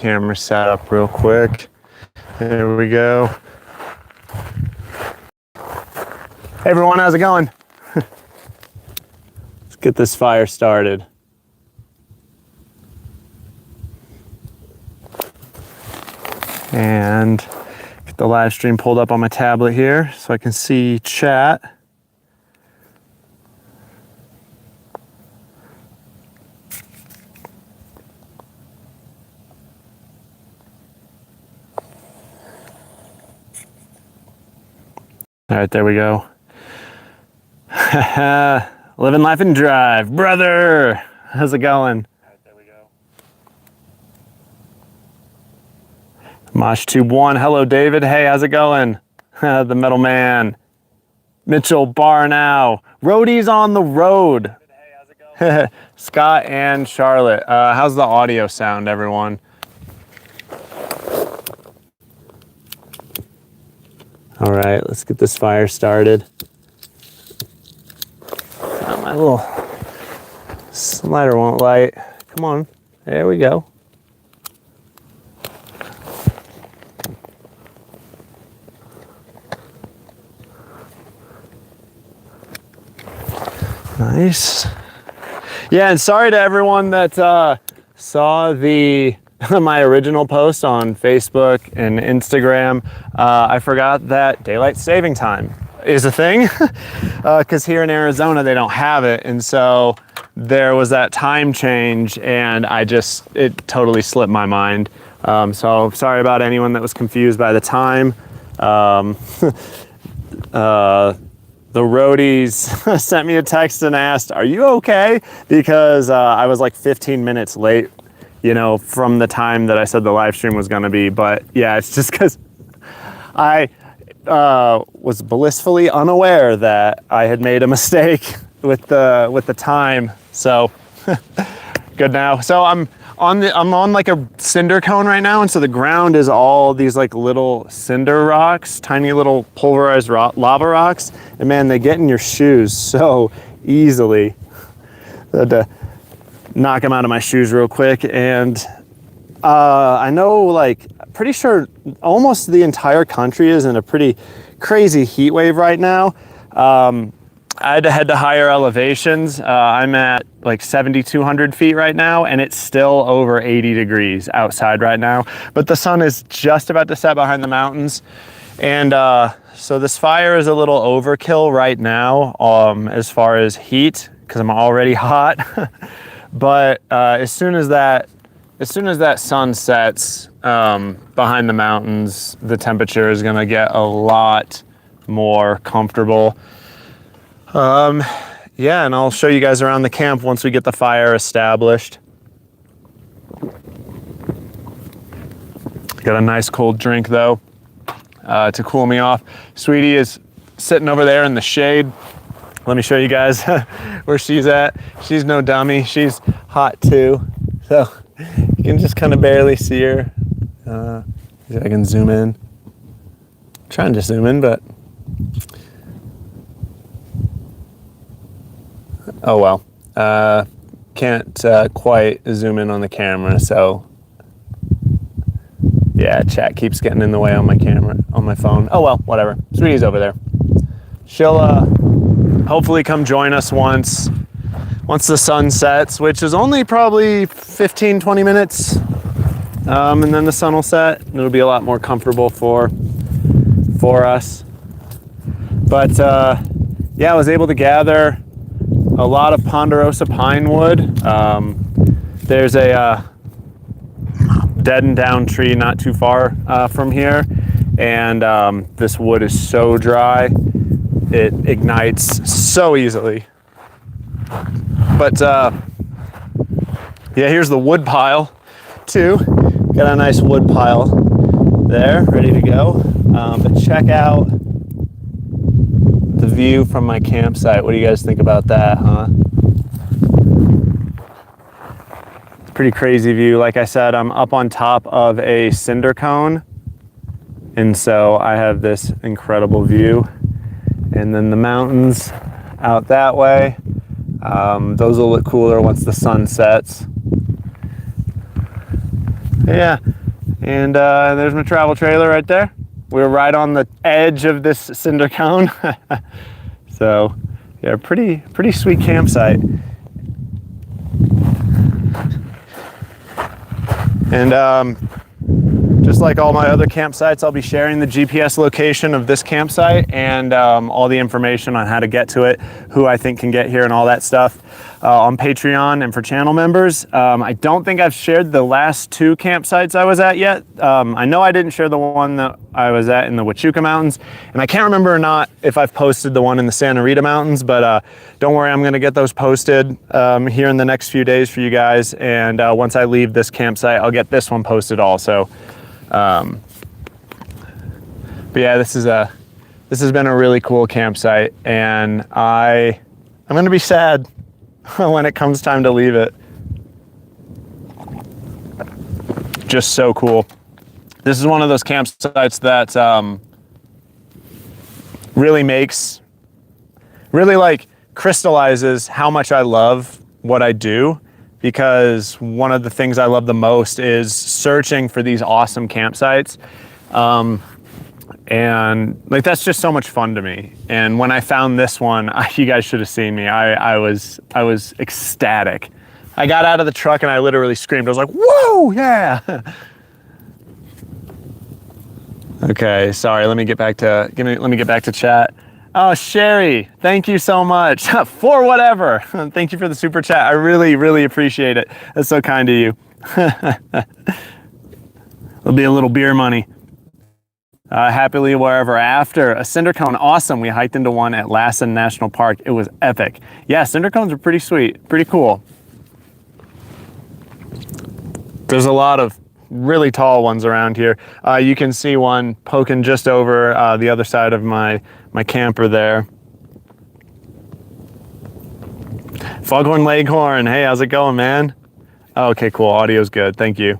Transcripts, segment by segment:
camera set up real quick. There we go. Hey everyone, how's it going? Let's get this fire started. And get the live stream pulled up on my tablet here so I can see chat. All right, there we go. Living life and drive, brother. How's it going? All right, there we go. MoshTube1, hello David. Hey, how's it going? The metal man. Mitchell Barnow. Roadies on the road. Hey, how's it going? Scott and Charlotte. How's the audio sound, everyone? All right, let's get this fire started. Oh, my little slider won't light. Come on, there we go. Nice. Yeah, and sorry to everyone that saw my original post on Facebook and Instagram. I forgot that daylight saving time is a thing because here in Arizona they don't have it, and so there was that time change and it totally slipped my mind. So sorry about anyone that was confused by the time. The roadies sent me a text and asked, "Are you okay?" Because I was like 15 minutes late, you know, from the time that I said the live stream was going to be. But yeah, it's just because I was blissfully unaware that I had made a mistake with the time. So good now. So I'm on like a cinder cone right now, and so the ground is all these like little cinder rocks, tiny little pulverized lava rocks, and man, they get in your shoes so easily. I had to knock them out of my shoes real quick. And I know, like, pretty sure almost the entire country is in a pretty crazy heat wave right now. I had to head to higher elevations. I'm at like 7,200 feet right now, and it's still over 80 degrees outside right now. But the sun is just about to set behind the mountains. And so this fire is a little overkill right now as far as heat, because I'm already hot. But as soon as that sun sets behind the mountains, the temperature is gonna get a lot more comfortable. Yeah, and I'll show you guys around the camp once we get the fire established. Got a nice cold drink though to cool me off. Sweetie is sitting over there in the shade. Let me show you guys where she's at. She's no dummy. She's hot too. So you can just kind of barely see her. See if I can zoom in. I'm trying to zoom in, but oh well. Can't quite zoom in on the camera, so yeah, chat keeps getting in the way on my camera, on my phone. Oh well, whatever. Sweetie's over there. She'll hopefully come join us once the sun sets, which is only probably 15-20 minutes, and then the sun will set and it'll be a lot more comfortable for us. But yeah, I was able to gather a lot of ponderosa pine wood. There's a dead and down tree not too far from here, and this wood is so dry it ignites so easily. But yeah, here's the wood pile too. Got a nice wood pile there ready to go. But check out the view from my campsite. What do you guys think about that, huh? It's a pretty crazy view. Like I said, I'm up on top of a cinder cone, and so I have this incredible view. And then the mountains out that way, those will look cooler once the sun sets. Yeah, And there's my travel trailer right there. We're right on the edge of this cinder cone. So yeah, pretty sweet campsite. And just like all my other campsites, I'll be sharing the GPS location of this campsite and all the information on how to get to it, who I think can get here and all that stuff on Patreon and for channel members. I don't think I've shared the last 2 campsites I was at yet. I know I didn't share the one that I was at in the Huachuca Mountains, and I can't remember or not if I've posted the one in the Santa Rita Mountains, but don't worry, I'm gonna get those posted here in the next few days for you guys. And once I leave this campsite, I'll get this one posted also. But yeah, this has been a really cool campsite, and I'm gonna be sad when it comes time to leave it. Just so cool. This is one of those campsites that really like crystallizes how much I love what I do, because one of the things I love the most is searching for these awesome campsites. And like, that's just so much fun to me. And when I found this one, you guys should have seen me. I was ecstatic. I got out of the truck and I literally screamed. I was like, whoa, yeah. Okay, sorry, let me get back to chat. Oh, Sherry, thank you so much for whatever. Thank you for the super chat. I really appreciate it. That's so kind of you. There'll be a little beer money. Happily wherever after. A cinder cone, awesome. We hiked into one at Lassen National Park. It was epic. Yeah, cinder cones are pretty sweet, pretty cool. There's a lot of really tall ones around here. You can see one poking just over the other side of my camper there. Foghorn Leghorn, hey, how's it going, man? Oh, okay, cool, audio's good, thank you.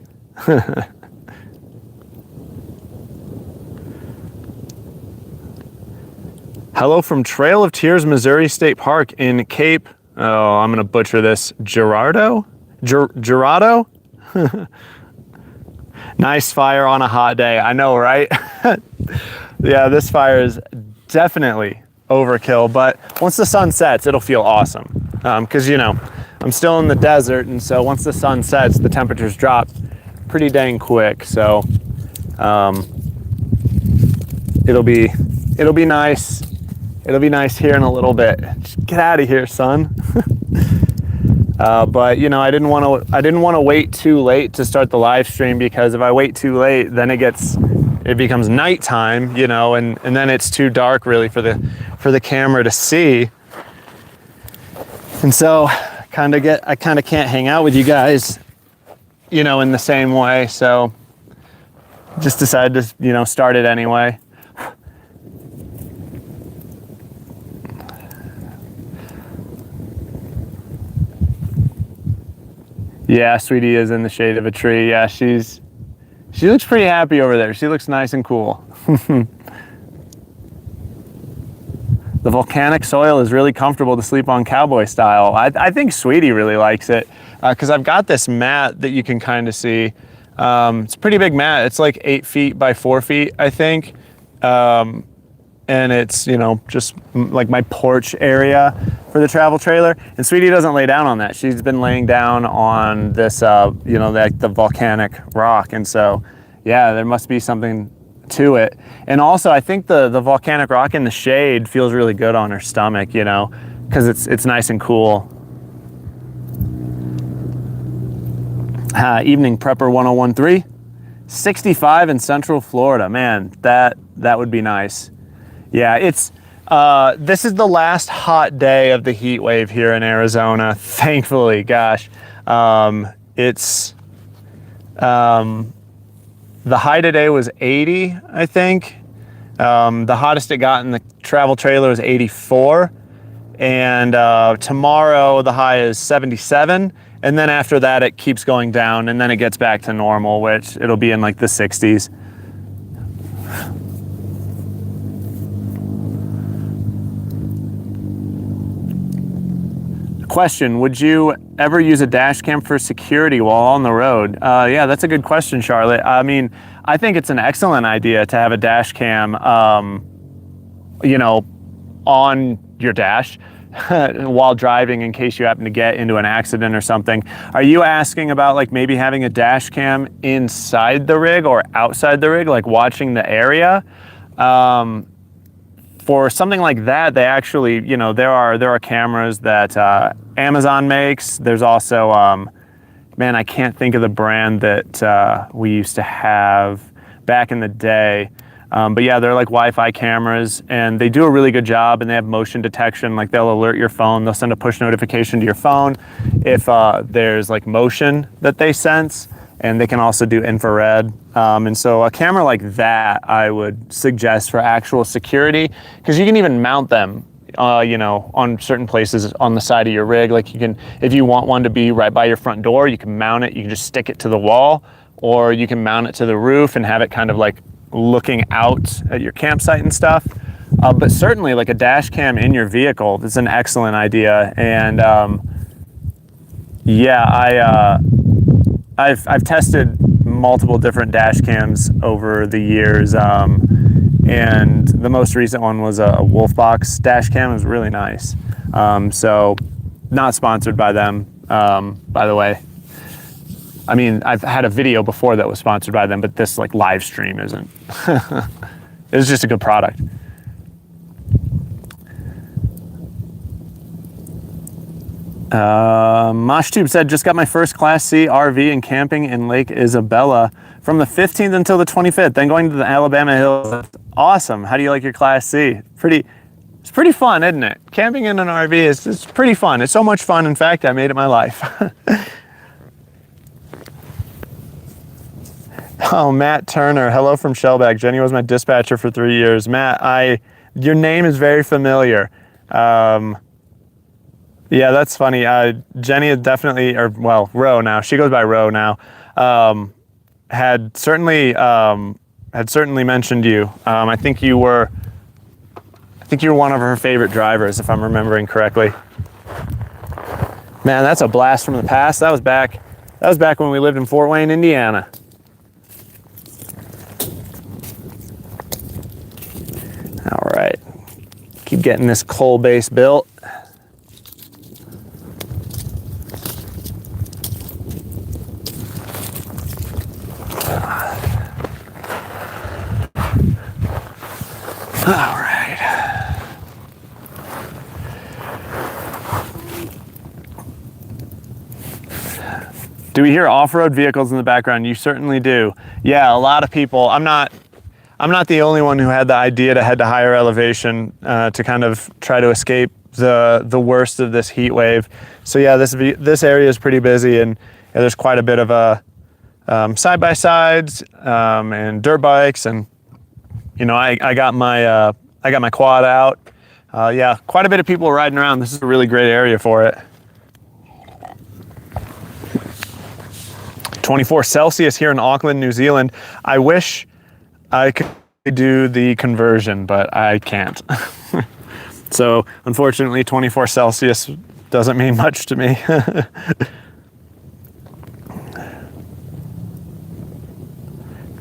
Hello from Trail of Tears, Missouri State Park in Cape, oh, I'm gonna butcher this, Girardeau? Girardeau? Nice fire on a hot day, I know, right? Yeah, this fire is definitely overkill, but once the sun sets, it'll feel awesome. Because, you know, I'm still in the desert, and so once the sun sets, the temperatures drop pretty dang quick, so it'll be nice. It'll be nice here in a little bit. Just get out of here, son. But you know, I didn't want to wait too late to start the live stream, because if I wait too late, then it becomes nighttime, you know, and then it's too dark really for the camera to see. And so I kind of can't hang out with you guys, you know, in the same way. So just decided to, you know, start it anyway. Yeah, Sweetie is in the shade of a tree. Yeah, she looks pretty happy over there. She looks nice and cool. The volcanic soil is really comfortable to sleep on cowboy style. I think Sweetie really likes it, because I've got this mat that you can kind of see. It's a pretty big mat. It's like 8 feet by 4 feet, I think. And it's, you know, just like my porch area for the travel trailer. And Sweetie doesn't lay down on that. She's been laying down on this, you know, like the volcanic rock. And so, yeah, there must be something to it. And also, I think the volcanic rock in the shade feels really good on her stomach, you know, because it's nice and cool. Evening Prepper 1013, 65 in Central Florida. Man, that would be nice. Yeah, it's this is the last hot day of the heat wave here in Arizona, thankfully. Gosh, it's the high today was 80, I think. The hottest it got in the travel trailer was 84, and tomorrow the high is 77, and then after that it keeps going down, and then it gets back to normal, which it'll be in like the 60s. Question, would you ever use a dash cam for security while on the road? Yeah, that's a good question, Charlotte. I mean, I think it's an excellent idea to have a dash cam, you know, on your dash while driving in case you happen to get into an accident or something. Are you asking about like maybe having a dash cam inside the rig or outside the rig, like watching the area? For something like that, they actually, you know, there are cameras that Amazon makes. There's also, man, I can't think of the brand that we used to have back in the day. But yeah, they're like Wi-Fi cameras, and they do a really good job, and they have motion detection. Like they'll alert your phone, they'll send a push notification to your phone if there's like motion that they sense, and they can also do infrared. And so a camera like that, I would suggest for actual security, because you can even mount them, you know, on certain places on the side of your rig. Like you can, if you want one to be right by your front door, you can mount it, you can just stick it to the wall, or you can mount it to the roof and have it kind of like looking out at your campsite and stuff. But certainly like a dash cam in your vehicle is an excellent idea. And yeah, I've tested multiple different dash cams over the years, and the most recent one was a Wolfbox dash cam. It was really nice. So not sponsored by them, by the way. I mean, I've had a video before that was sponsored by them, but this like LiveStream isn't. It was just a good product. MoshTube said, just got my first Class C RV and camping in Lake Isabella from the 15th until the 25th, then going to the Alabama Hills. That's awesome. How do you like your Class C? It's pretty fun, isn't it? Camping in an RV it's pretty fun. It's so much fun. In fact, I made it my life. Oh, Matt Turner, hello from Shellback. Jenny was my dispatcher for 3 years. Matt, your name is very familiar. Yeah, that's funny. Jenny is definitely, or well, Ro now. She goes by Ro now. Had certainly mentioned you. I think you were one of her favorite drivers, if I'm remembering correctly. Man, that's a blast from the past. That was back when we lived in Fort Wayne, Indiana. All right, keep getting this coal base built. All right. Do we hear off-road vehicles in the background? You certainly do. Yeah, a lot of people. I'm not the only one who had the idea to head to higher elevation to kind of try to escape the worst of this heat wave. So yeah, this area is pretty busy, and yeah, there's quite a bit of side-by-sides and dirt bikes, and you know, I got my quad out. Yeah, quite a bit of people riding around. This is a really great area for it. 24 Celsius here in Auckland, New Zealand. I wish I could do the conversion, but I can't. So unfortunately, 24 Celsius doesn't mean much to me.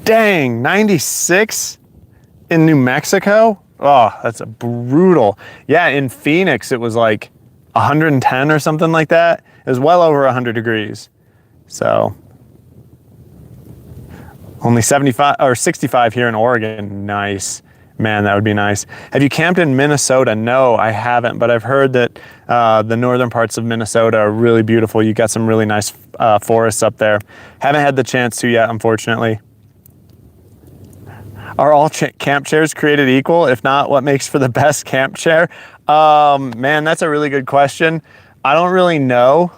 Dang, 96 in New Mexico? Oh, that's a brutal. Yeah, in Phoenix, it was like 110 or something like that. It was well over 100 degrees. So only 75 or 65 here in Oregon. Nice. Man, that would be nice. Have you camped in Minnesota? No, I haven't, but I've heard that the northern parts of Minnesota are really beautiful. You got some really nice forests up there. Haven't had the chance to yet, unfortunately. Are all camp chairs created equal? If not, what makes for the best camp chair? Man, that's a really good question. I don't really know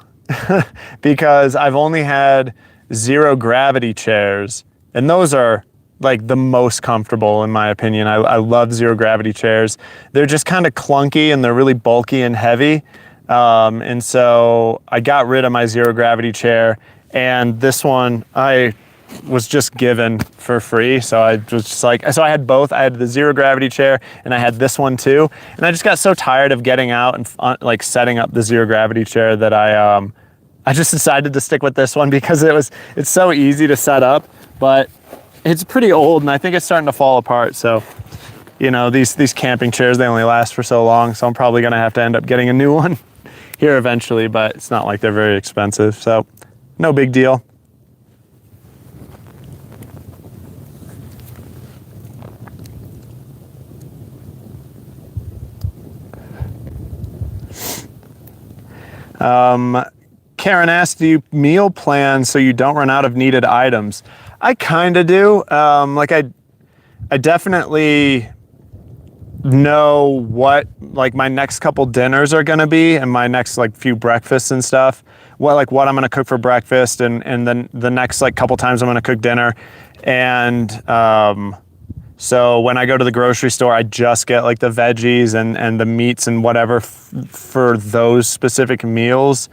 because I've only had zero gravity chairs, and those are like the most comfortable in my opinion. I love zero gravity chairs. They're just kind of clunky and they're really bulky and heavy. And so I got rid of my zero gravity chair, and this one, I was just given for free. So I was just like, so I had both. I had the zero gravity chair and I had this one too. And I just got so tired of getting out and like setting up the zero gravity chair that I just decided to stick with this one because it's so easy to set up, but it's pretty old and I think it's starting to fall apart. So, you know, these camping chairs, they only last for so long. So I'm probably going to have to end up getting a new one here eventually, but it's not like they're very expensive. So no big deal. Karen asked, do you meal plan so you don't run out of needed items? I kind of do. Like I definitely know what like my next couple dinners are going to be and my next like few breakfasts and stuff. What I'm going to cook for breakfast and then the next like couple times I'm going to cook dinner. And so when I go to the grocery store, I just get like the veggies and the meats and whatever for those specific meals,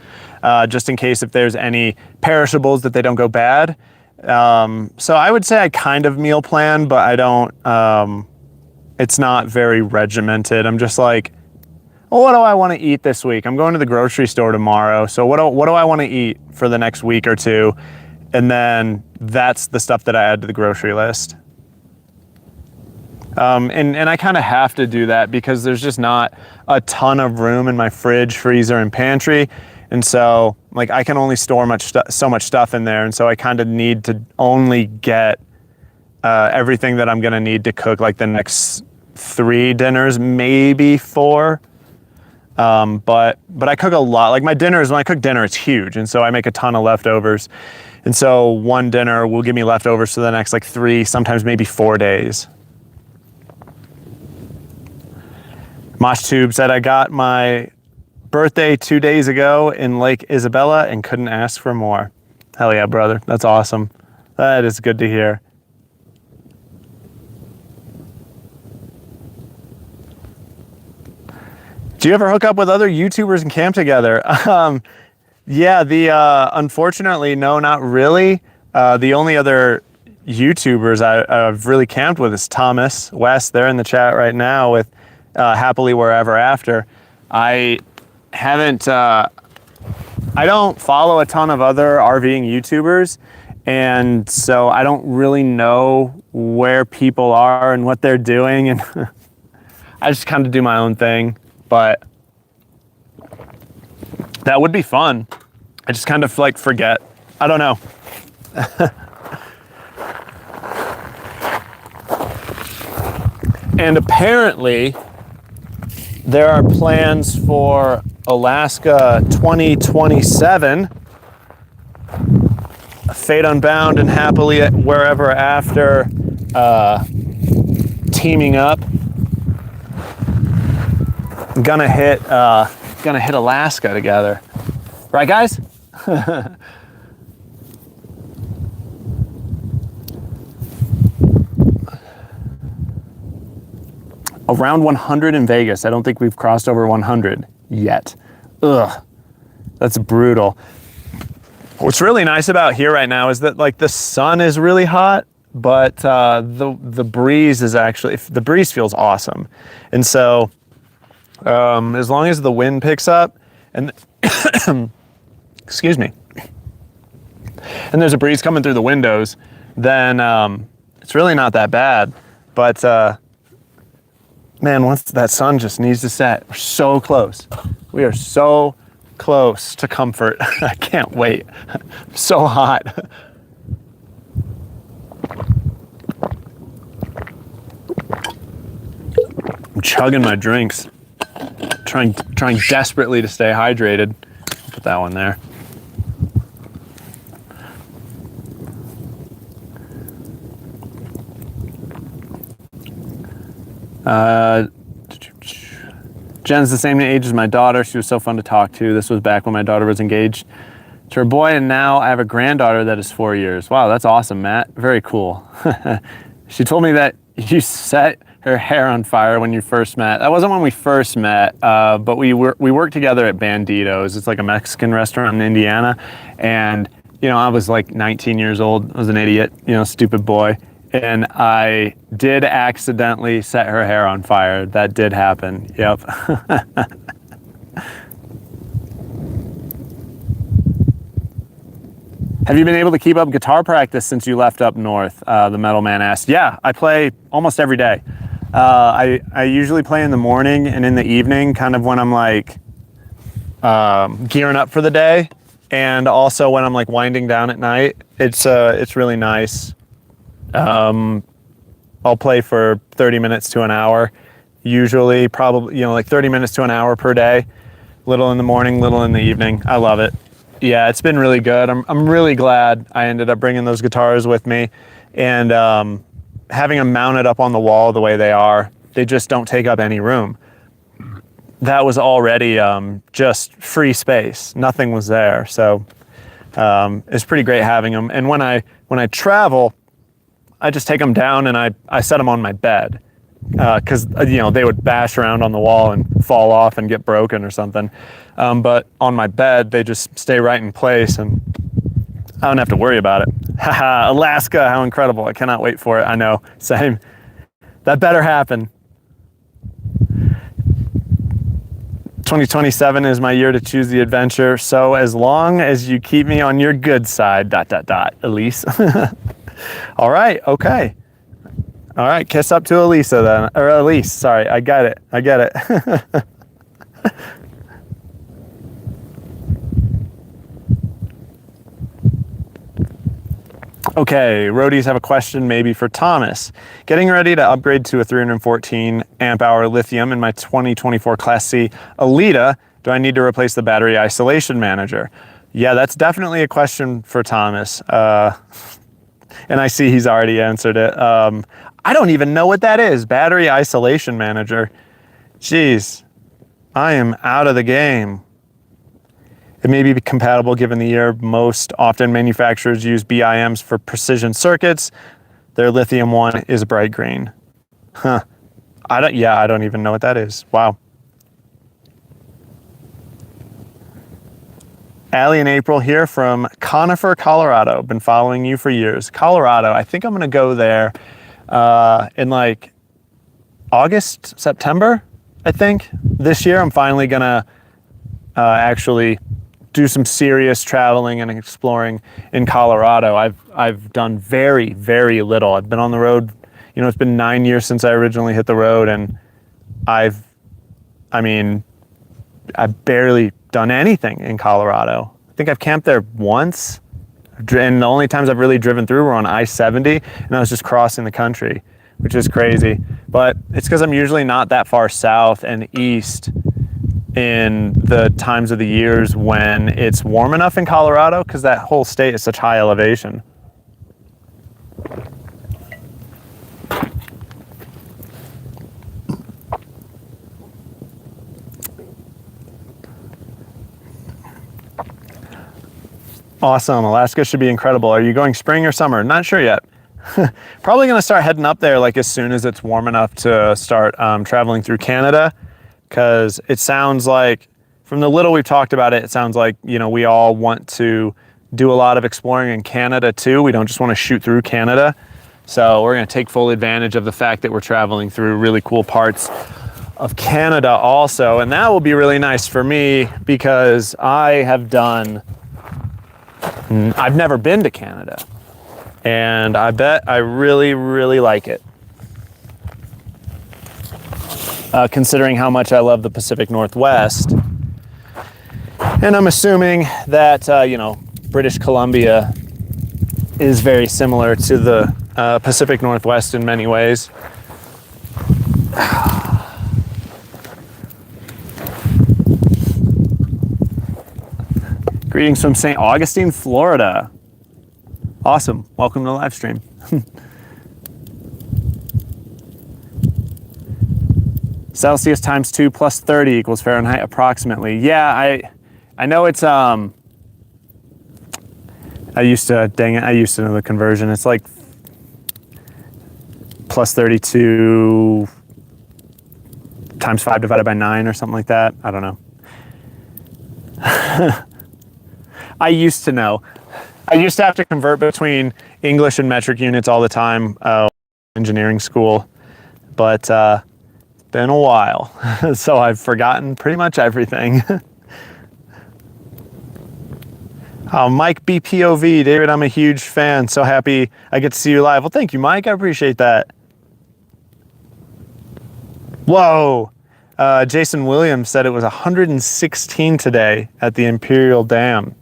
just in case if there's any perishables that they don't go bad. So I would say I kind of meal plan, but I don't, it's not very regimented. I'm just like, well, what do I want to eat this week? I'm going to the grocery store tomorrow. So what do I want to eat for the next week or two? And then that's the stuff that I add to the grocery list. And I kind of have to do that because there's just not a ton of room in my fridge, freezer, and pantry. And so like I can only store so much stuff in there. And so I kind of need to only get everything that I'm going to need to cook like the next 3 dinners, maybe 4. But I cook a lot. Like my dinners, when I cook dinner, it's huge. And so I make a ton of leftovers. And so one dinner will give me leftovers for the next like 3, sometimes maybe 4 days. Mosh Tube said, I got my birthday 2 days ago in Lake Isabella and couldn't ask for more. Hell yeah, brother. That's awesome. That is good to hear. Do you ever hook up with other YouTubers and camp together? Yeah, unfortunately, no, not really. The only other YouTubers I've really camped with is Thomas, Wes. They're in the chat right now with Happily Wherever After. I don't follow a ton of other RVing YouTubers, and so I don't really know where people are and what they're doing, and I just kind of do my own thing, but that would be fun. I just kind of like forget. I don't know. And apparently there are plans for Alaska 2027, Fate Unbound and Happily Wherever After teaming up. Gonna hit Alaska together. Right, guys? Around 100 in Vegas. I don't think we've crossed over 100 yet. Ugh, that's brutal. What's really nice about here right now is that like the sun is really hot, but the breeze is actually, the breeze feels awesome. And so as long as the wind picks up and excuse me, and there's a breeze coming through the windows, then it's really not that bad. But man, once that sun just needs to set, we're so close. We are so close to comfort. I can't wait. So hot. I'm chugging my drinks. Trying desperately to stay hydrated. Put that one there. Jen's the same age as my daughter. She was so fun to talk to. This was back when my daughter was engaged to her boy, and now I have a granddaughter that is 4 years. Wow, that's awesome, Matt. Very cool. She told me that you set her hair on fire when you first met. That wasn't when we first met, but we worked together at Banditos. It's like a Mexican restaurant in Indiana, and you know, I was like 19 years old. I was an idiot, you know, stupid boy. And I did accidentally set her hair on fire. That did happen. Yep. Have you been able to keep up guitar practice since you left up north? The metal man asked. Yeah, I play almost every day. I usually play in the morning and in the evening, kind of when I'm like gearing up for the day, and also when I'm like winding down at night. It's really nice. I'll play for 30 minutes to an hour, usually, probably, you know, like 30 minutes to an hour per day, little in the morning, little in the evening. I love it. Yeah, it's been really good. I'm really glad I ended up bringing those guitars with me, and having them mounted up on the wall the way they are, they just don't take up any room. That was already just free space. Nothing was there. So it's pretty great having them. And when I travel, I just take them down and I set them on my bed, because you know, they would bash around on the wall and fall off and get broken or something. But on my bed, they just stay right in place and I don't have to worry about it. Haha, Alaska, how incredible. I cannot wait for it. I know, same. That better happen. 2027 is my year to choose the adventure. So as long as you keep me on your good side, ... Elise. All right, okay. All right, kiss up to Elisa then, or Elise, sorry, I get it. Okay, roadies have a question maybe for Thomas. Getting ready to upgrade to a 314 amp hour lithium in my 2024 Class C Alita. Do I need to replace the battery isolation manager? Yeah, that's definitely a question for Thomas. And I see he's already answered it. I don't even know what that is, battery isolation manager. Jeez, I am out of the game. It may be compatible given the year. Most often manufacturers use BIMs for precision circuits. Their lithium one is bright green. Huh. I don't even know what that is. Wow. Allie and April here from Conifer, Colorado. Been following you for years. Colorado, I think I'm gonna go there in like August, September, I think. This year I'm finally gonna actually do some serious traveling and exploring in Colorado. I've done very, very little. I've been on the road, you know, it's been 9 years since I originally hit the road, and I've barely done anything in Colorado. I think I've camped there once, and the only times I've really driven through were on I-70, and I was just crossing the country, which is crazy. But it's because I'm usually not that far south and east in the times of the years when it's warm enough in Colorado, because that whole state is such high elevation. Awesome, Alaska should be incredible. Are you going spring or summer? Not sure yet. Probably gonna start heading up there like as soon as it's warm enough to start traveling through Canada, because it sounds like, from the little we've talked about it, it sounds like, you know, we all want to do a lot of exploring in Canada too. We don't just want to shoot through Canada. So we're gonna take full advantage of the fact that we're traveling through really cool parts of Canada also. And that will be really nice for me because I've never been to Canada, and I bet I really, really like it. Considering how much I love the Pacific Northwest. And I'm assuming that, you know, British Columbia is very similar to the Pacific Northwest in many ways. Greetings from St. Augustine, Florida. Awesome. Welcome to the live stream. Celsius times 2 plus 30 equals Fahrenheit approximately. Yeah, I know it's I used to know the conversion. It's like plus 32 times 5 divided by 9 or something like that. I don't know. I used to know. I used to have to convert between English and metric units all the time, engineering school, but it's been a while, so I've forgotten pretty much everything. Mike BPOV, David, I'm a huge fan. So happy I get to see you live. Well, thank you, Mike. I appreciate that. Whoa. Jason Williams said it was 116 today at the Imperial Dam.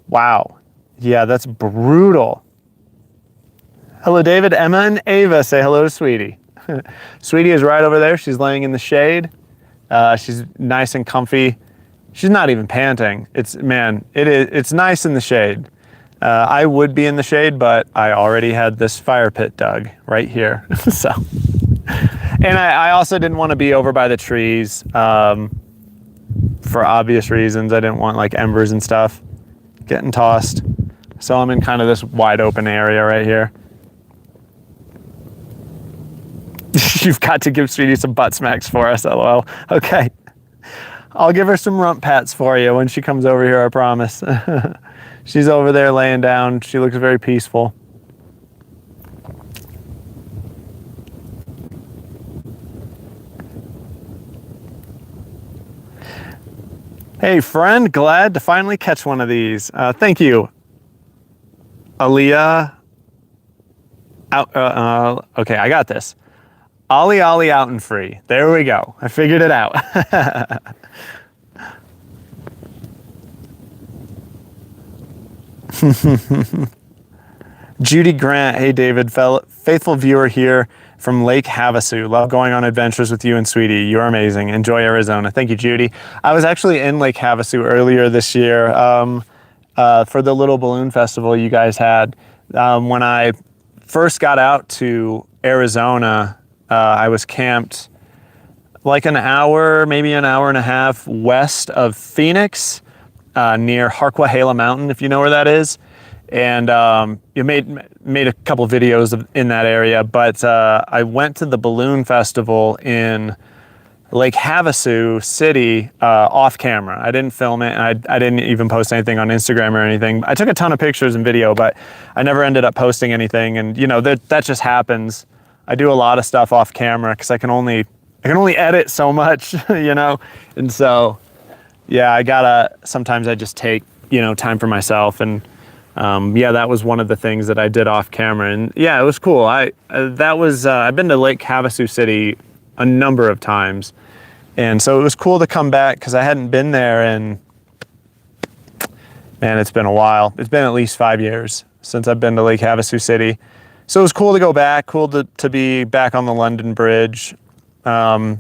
Wow. Yeah, that's brutal. Hello, David. Emma and Ava say hello to Sweetie. Sweetie is right over there. She's laying in the shade. She's nice and comfy. She's not even panting. It's nice in the shade. I would be in the shade, but I already had this fire pit dug right here. So, and I also didn't want to be over by the trees for obvious reasons. I didn't want like embers and stuff getting tossed. So I'm in kind of this wide open area right here. You've got to give Sweetie some butt smacks for us, LOL. Okay. I'll give her some rump pats for you when she comes over here, I promise. She's over there laying down. She looks very peaceful. Hey friend, glad to finally catch one of these. Thank you. Aaliyah. Okay, I got this. Ollie out and free. There we go. I figured it out. Judy Grant, hey David, faithful viewer here from Lake Havasu. Love going on adventures with you and Sweetie. You're amazing. Enjoy Arizona. Thank you, Judy. I was actually in Lake Havasu earlier this year for the little balloon festival you guys had. When I first got out to Arizona, I was camped like an hour, maybe an hour and a half west of Phoenix, near Harquahala Mountain, if you know where that is. And you made a couple videos in that area, but I went to the balloon festival in Lake Havasu City off camera. I didn't film it, and I didn't even post anything on Instagram or anything. I took a ton of pictures and video, but I never ended up posting anything. And you know, that just happens. I do a lot of stuff off camera because I can only edit so much, you know? And so, yeah, sometimes I just take, time for myself. And that was one of the things that I did off camera. And yeah, it was cool. I've been to Lake Havasu City a number of times. And so it was cool to come back because I hadn't been there and man, it's been a while. It's been at least 5 years since I've been to Lake Havasu City. So it was cool to go back, cool to be back on the London Bridge. Did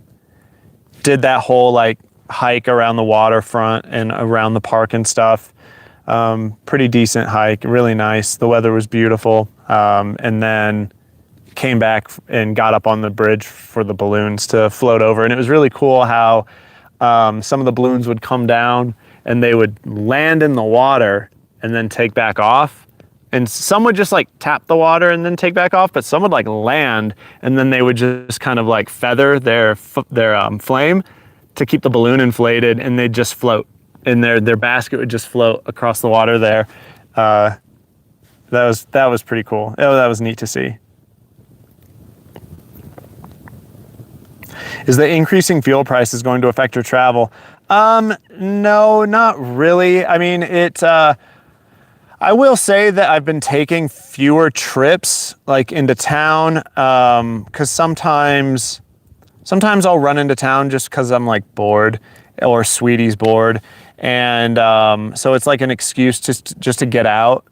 that whole like hike around the waterfront and around the park and stuff. Pretty decent hike, really nice. The weather was beautiful. And then came back and got up on the bridge for the balloons to float over. And it was really cool how some of the balloons would come down and they would land in the water and then take back off. And some would just like tap the water and then take back off, but some would like land and then they would just kind of like feather their flame to keep the balloon inflated, and they'd just float. And their basket would just float across the water there. That was pretty cool. Oh, that was neat to see. Is the increasing fuel prices going to affect your travel? No, not really. I mean, I will say that I've been taking fewer trips like into town, because sometimes I'll run into town just because I'm like bored or Sweetie's bored. And so it's like an excuse just to get out.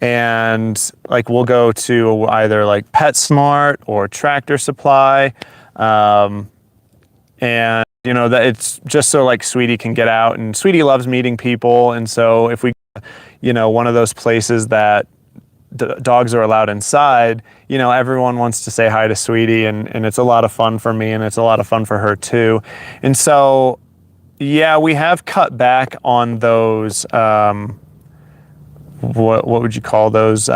And like we'll go to either like PetSmart or Tractor Supply. And that it's just so like Sweetie can get out, and Sweetie loves meeting people. And so if we, one of those places that dogs are allowed inside, everyone wants to say hi to Sweetie, and it's a lot of fun for me, and it's a lot of fun for her too. And so, yeah, we have cut back on those, what would you call those?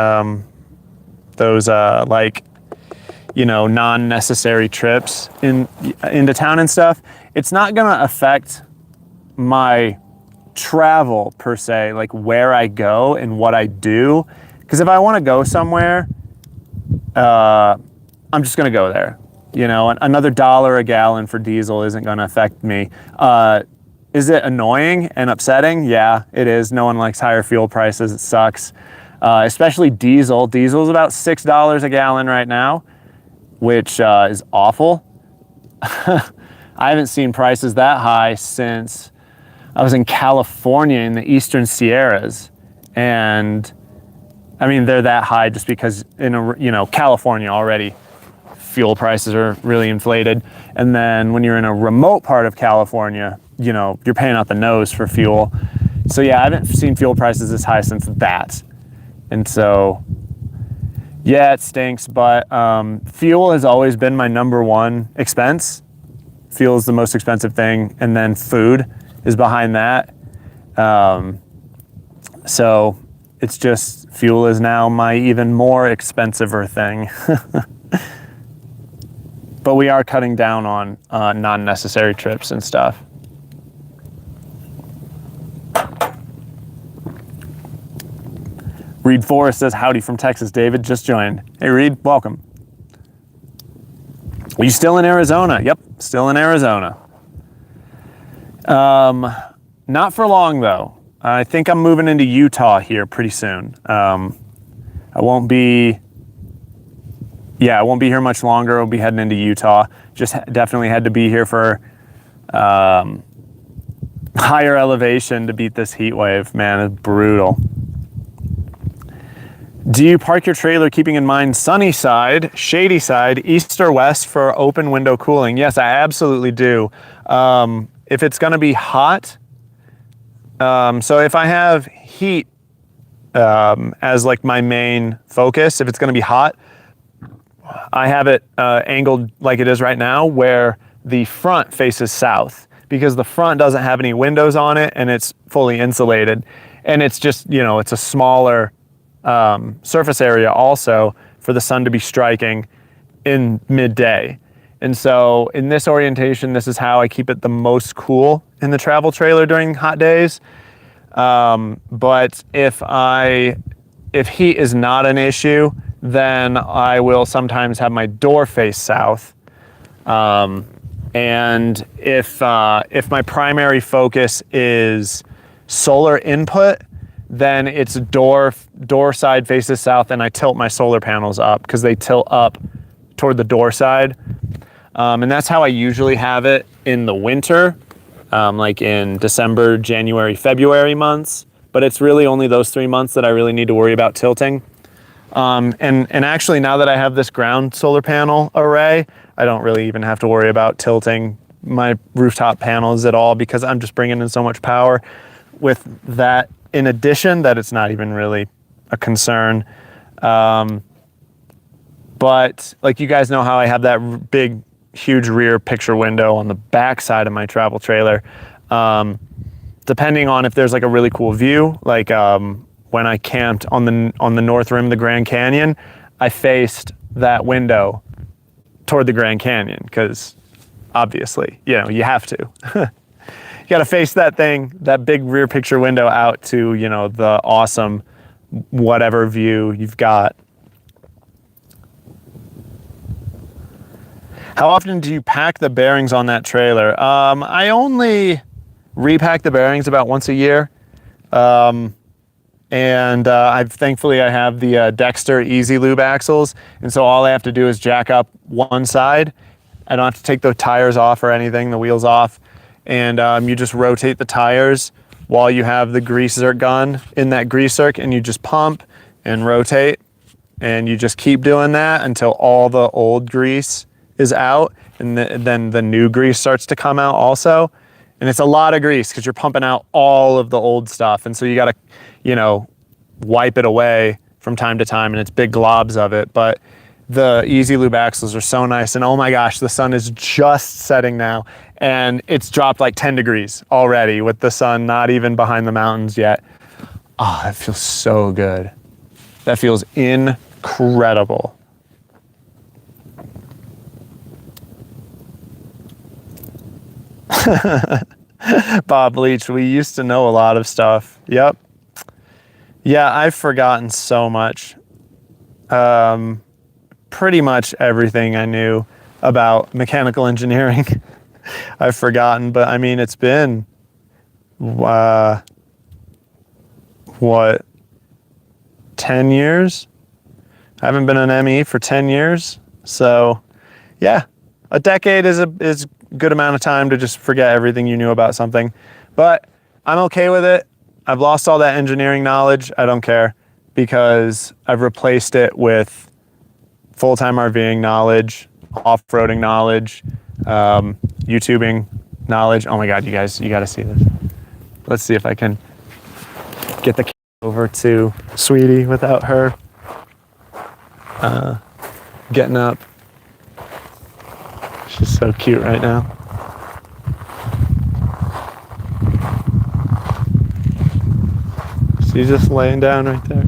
Non-necessary trips into town and stuff. It's not gonna affect my travel per se, like where I go and what I do. Because if I want to go somewhere, I'm just going to go there. You know, another $1 a gallon for diesel isn't going to affect me. Is it annoying and upsetting? Yeah, it is. No one likes higher fuel prices. It sucks. Especially diesel. Diesel is about $6 a gallon right now, which is awful. I haven't seen prices that high since I was in California in the Eastern Sierras. And I mean, they're that high just because California already, fuel prices are really inflated. And then when you're in a remote part of California, you're paying out the nose for fuel. So yeah, I haven't seen fuel prices this high since that. And so, yeah, it stinks, but fuel has always been my #1 expense. Fuel is the most expensive thing, and then food is behind that. So it's just, fuel is now my even more expensiver thing. But we are cutting down on non-necessary trips and stuff. Reed Forrest says, howdy from Texas. David just joined. Hey, Reed, welcome. Are you still in Arizona? Yep, still in Arizona. Not for long, though. I think I'm moving into Utah here pretty soon. I won't be here much longer. I'll be heading into Utah. Just definitely had to be here for higher elevation to beat this heat wave. Man, it's brutal. Do you park your trailer keeping in mind sunny side, shady side, east or west for open window cooling? Yes, I absolutely do. If it's going to be hot, so if I have heat as like my main focus, if it's going to be hot, I have it angled like it is right now, where the front faces south, because the front doesn't have any windows on it and it's fully insulated. And it's just, it's a smaller surface area also for the sun to be striking in midday. And so in this orientation, this is how I keep it the most cool in the travel trailer during hot days. But if heat is not an issue, then I will sometimes have my door face south. And if my primary focus is solar input, then it's door side faces south, and I tilt my solar panels up because they tilt up toward the door side. And that's how I usually have it in the winter, like in December, January, February months. But it's really only those 3 months that I really need to worry about tilting. And actually, now that I have this ground solar panel array, I don't really even have to worry about tilting my rooftop panels at all, because I'm just bringing in so much power with that in addition that it's not even really a concern. But like, you guys know how I have that big, huge rear picture window on the back side of my travel trailer. Depending on if there's like a really cool view, like when I camped on the north rim of the Grand Canyon, I faced that window toward the Grand Canyon because obviously, you have to. You got to face that thing, that big rear picture window out to, the awesome whatever view you've got. How often do you pack the bearings on that trailer? I only repack the bearings about once a year. And thankfully I have the Dexter Easy Lube axles. And so all I have to do is jack up one side. I don't have to take the tires off or anything, the wheels off. And you just rotate the tires while you have the grease zerk gun in that grease zerk, and you just pump and rotate. And you just keep doing that until all the old grease is out. And then the new grease starts to come out also. And it's a lot of grease because you're pumping out all of the old stuff. And so you got to, wipe it away from time to time, and it's big globs of it. But the Easy Lube axles are so nice. And oh my gosh, the sun is just setting now. And it's dropped like 10 degrees already with the sun not even behind the mountains yet. Oh, that feels so good. That feels incredible. Bob Leach, we used to know a lot of stuff. Yep. Yeah, I've forgotten so much. Pretty much everything I knew about mechanical engineering, I've forgotten. But I mean, it's been, what, 10 years? I haven't been an ME for 10 years. So yeah, a decade is a good amount of time to just forget everything you knew about something. But I'm okay with it. I've lost all that engineering knowledge. I don't care, because I've replaced it with full-time RVing knowledge, off-roading knowledge, YouTubing knowledge. Oh my God, you guys, you gotta see this. Let's see if I can get the camera over to Sweetie without her getting up. She's so cute right now. She's just laying down right there.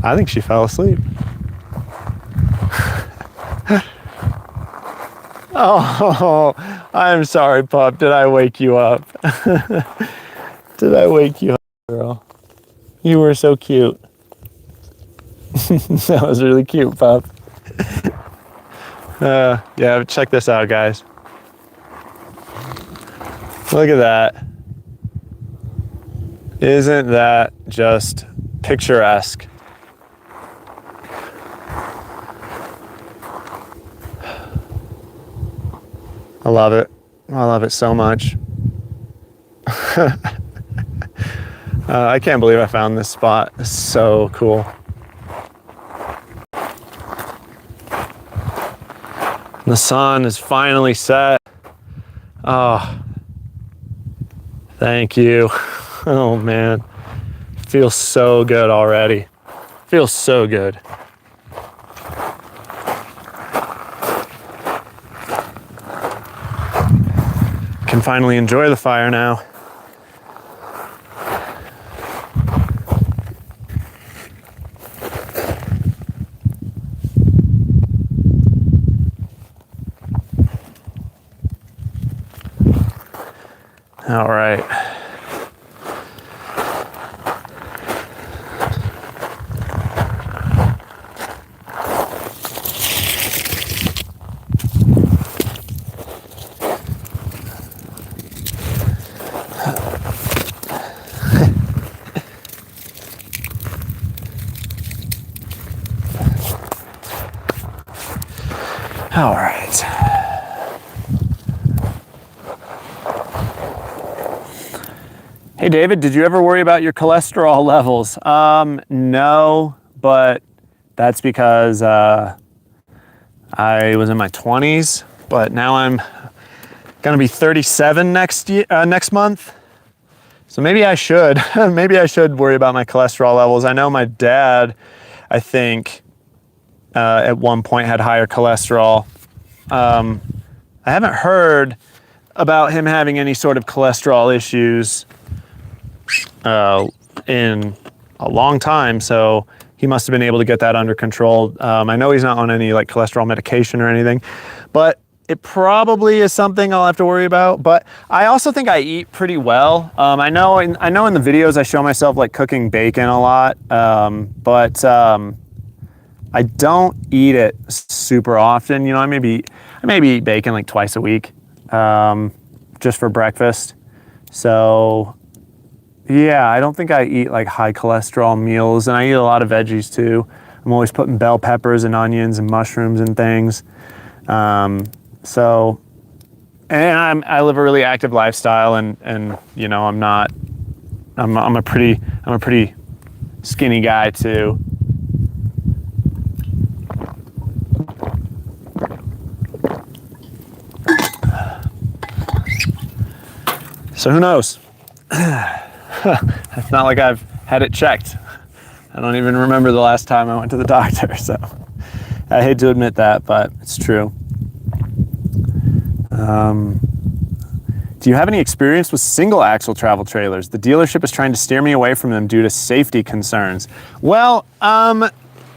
I think she fell asleep. Oh, I'm sorry, pup. Did I wake you up? Did I wake you up, girl? You were so cute. That was really cute, pup. Yeah, check this out, guys. Look at that. Isn't that just picturesque? I love it. I love it so much. I can't believe I found this spot. It's so cool. The sun is finally set. Oh, thank you. Oh man, feels so good already. Feels so good. Can finally enjoy the fire now. All right. All right. Hey David, did you ever worry about your cholesterol levels? No, but that's because I was in my 20s, but now I'm gonna be 37 next month. So maybe I should, maybe I should worry about my cholesterol levels. I know my dad, I think, at one point had higher cholesterol. I haven't heard about him having any sort of cholesterol issues in a long time, so he must have been able to get that under control. I know he's not on any like cholesterol medication or anything, but it probably is something I'll have to worry about. But I also think I eat pretty well. I know in the videos I show myself like cooking bacon a lot, but I don't eat it super often. You know, I maybe eat bacon like twice a week, just for breakfast. So yeah, I don't think I eat like high cholesterol meals, and I eat a lot of veggies too. I'm always putting bell peppers and onions and mushrooms and things. So, and I live a really active lifestyle, and you know, I'm a pretty skinny guy too. So who knows? It's not like I've had it checked. I don't even remember the last time I went to the doctor, so I hate to admit that, but it's true. Do you have any experience with single axle travel trailers? The dealership is trying to steer me away from them due to safety concerns. Well,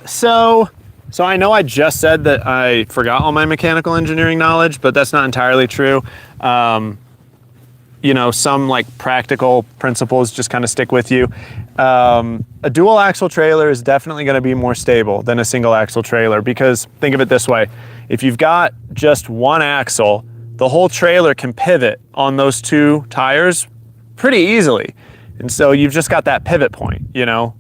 so I know I just said that I forgot all my mechanical engineering knowledge, but that's not entirely true. you know, some like practical principles just kind of stick with you. A dual axle trailer is definitely going to be more stable than a single axle trailer, because think of it this way. If you've got just one axle, the whole trailer can pivot on those two tires pretty easily. And so you've just got that pivot point, you know?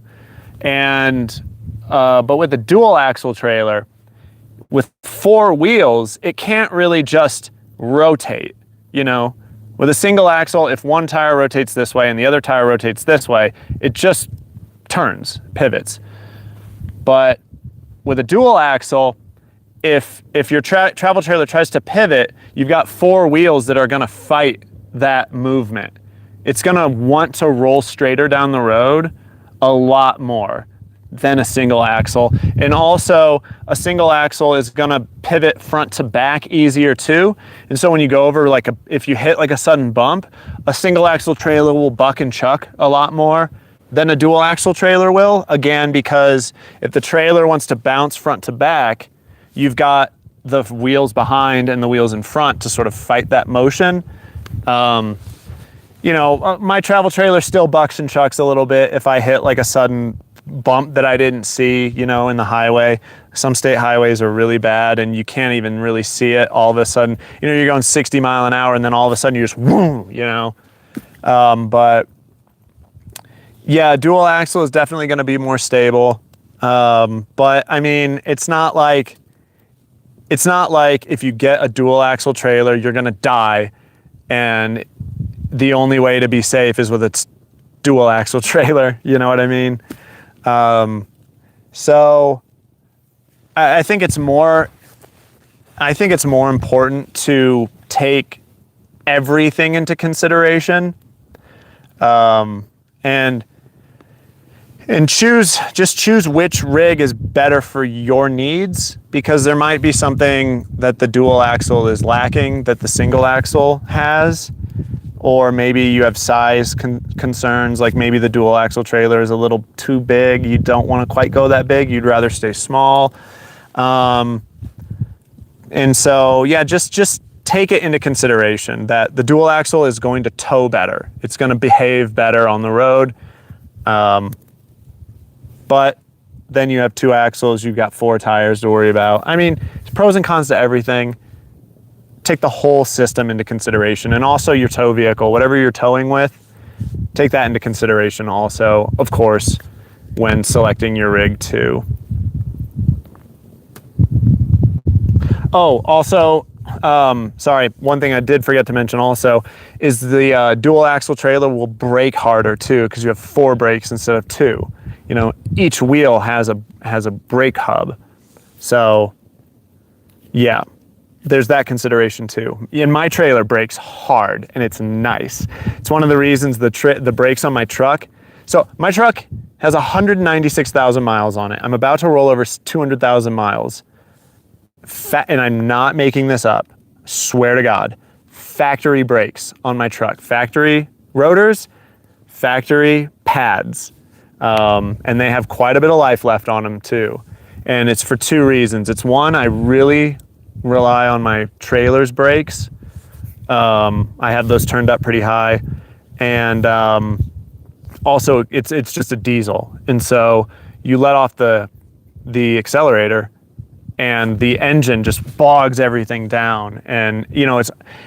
And, but with a dual axle trailer, with 4 wheels, it can't really just rotate, you know? With a single axle, if one tire rotates this way and the other tire rotates this way, it just turns, pivots. But with a dual axle, if your travel trailer tries to pivot, you've got 4 wheels that are gonna fight that movement. It's gonna want to roll straighter down the road a lot more than a single axle. And also a single axle is gonna pivot front to back easier too. And so when you go over if you hit like a sudden bump, a single axle trailer will buck and chuck a lot more than a dual axle trailer will. Again, because if the trailer wants to bounce front to back, you've got the wheels behind and the wheels in front to sort of fight that motion. You know, my travel trailer still bucks and chucks a little bit if I hit like a sudden bump that I didn't see, you know, in the highway. Some state highways are really bad and you can't even really see it. All of a sudden, you know, you're going 60 miles an hour and then all of a sudden you just whoo, you know. But yeah, dual axle is definitely going to be more stable. But I mean, it's not like if you get a dual axle trailer, you're going to die and the only way to be safe is with a dual axle trailer. You know what I mean? So I think it's more important to take everything into consideration, and choose which rig is better for your needs, because there might be something that the dual axle is lacking that the single axle has. Or maybe you have size concerns, like maybe the dual axle trailer is a little too big. You don't want to quite go that big. You'd rather stay small. And so, yeah, just take it into consideration that the dual axle is going to tow better. It's going to behave better on the road. But then you have 2 axles, you've got 4 tires to worry about. I mean, there's pros and cons to everything. Take the whole system into consideration, and also your tow vehicle, whatever you're towing with, take that into consideration also, of course, when selecting your rig too. Oh, also, sorry, one thing I did forget to mention also is the dual axle trailer will brake harder too, because you have 4 brakes instead of 2. You know, each wheel has a brake hub. So yeah, there's that consideration too. And my trailer brakes hard and it's nice. It's one of the reasons the brakes on my truck. So my truck has 196,000 miles on it. I'm about to roll over 200,000 miles. And I'm not making this up. Swear to God. Factory brakes on my truck. Factory rotors, factory pads. And they have quite a bit of life left on them too. And it's for 2 reasons. It's one, I really rely on my trailer's brakes. I have those turned up pretty high. And also it's just a diesel. And so you let off the accelerator and the engine just bogs everything down. And you know,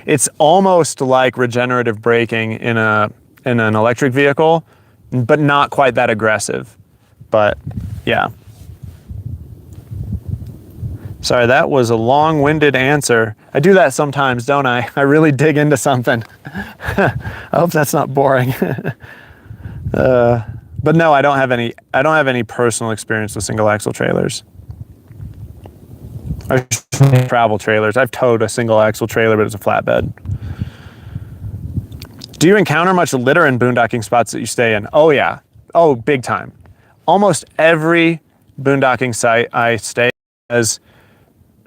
it's almost like regenerative braking in an electric vehicle, but not quite that aggressive. But yeah. Sorry, that was a long-winded answer. I do that sometimes, don't I? I really dig into something. I hope that's not boring. But no, I don't have any personal experience with single axle trailers. I travel trailers. I've towed a single axle trailer, but it's a flatbed. Do you encounter much litter in boondocking spots that you stay in? Oh yeah. Oh, big time. Almost every boondocking site I stay in has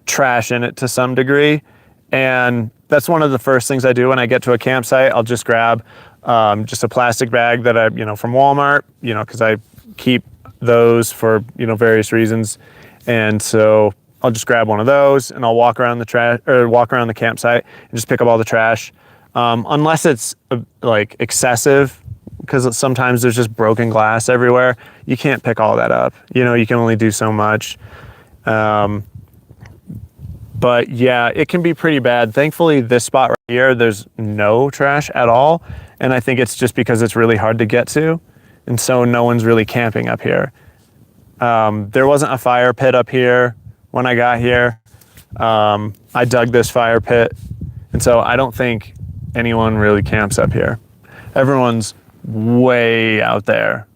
trash in it to some degree. And that's one of the first things I do when I get to a campsite. I'll just grab just a plastic bag that I, from Walmart, because I keep those for, various reasons. And so I'll just grab one of those and I'll walk around the campsite and just pick up all the trash. unless it's like excessive, because sometimes there's just broken glass everywhere. You can't pick all that up. You know, you can only do so much. But yeah, it can be pretty bad. Thankfully, this spot right here, there's no trash at all. And I think it's just because it's really hard to get to. And so no one's really camping up here. There wasn't a fire pit up here when I got here. I dug this fire pit. And so I don't think anyone really camps up here. Everyone's way out there.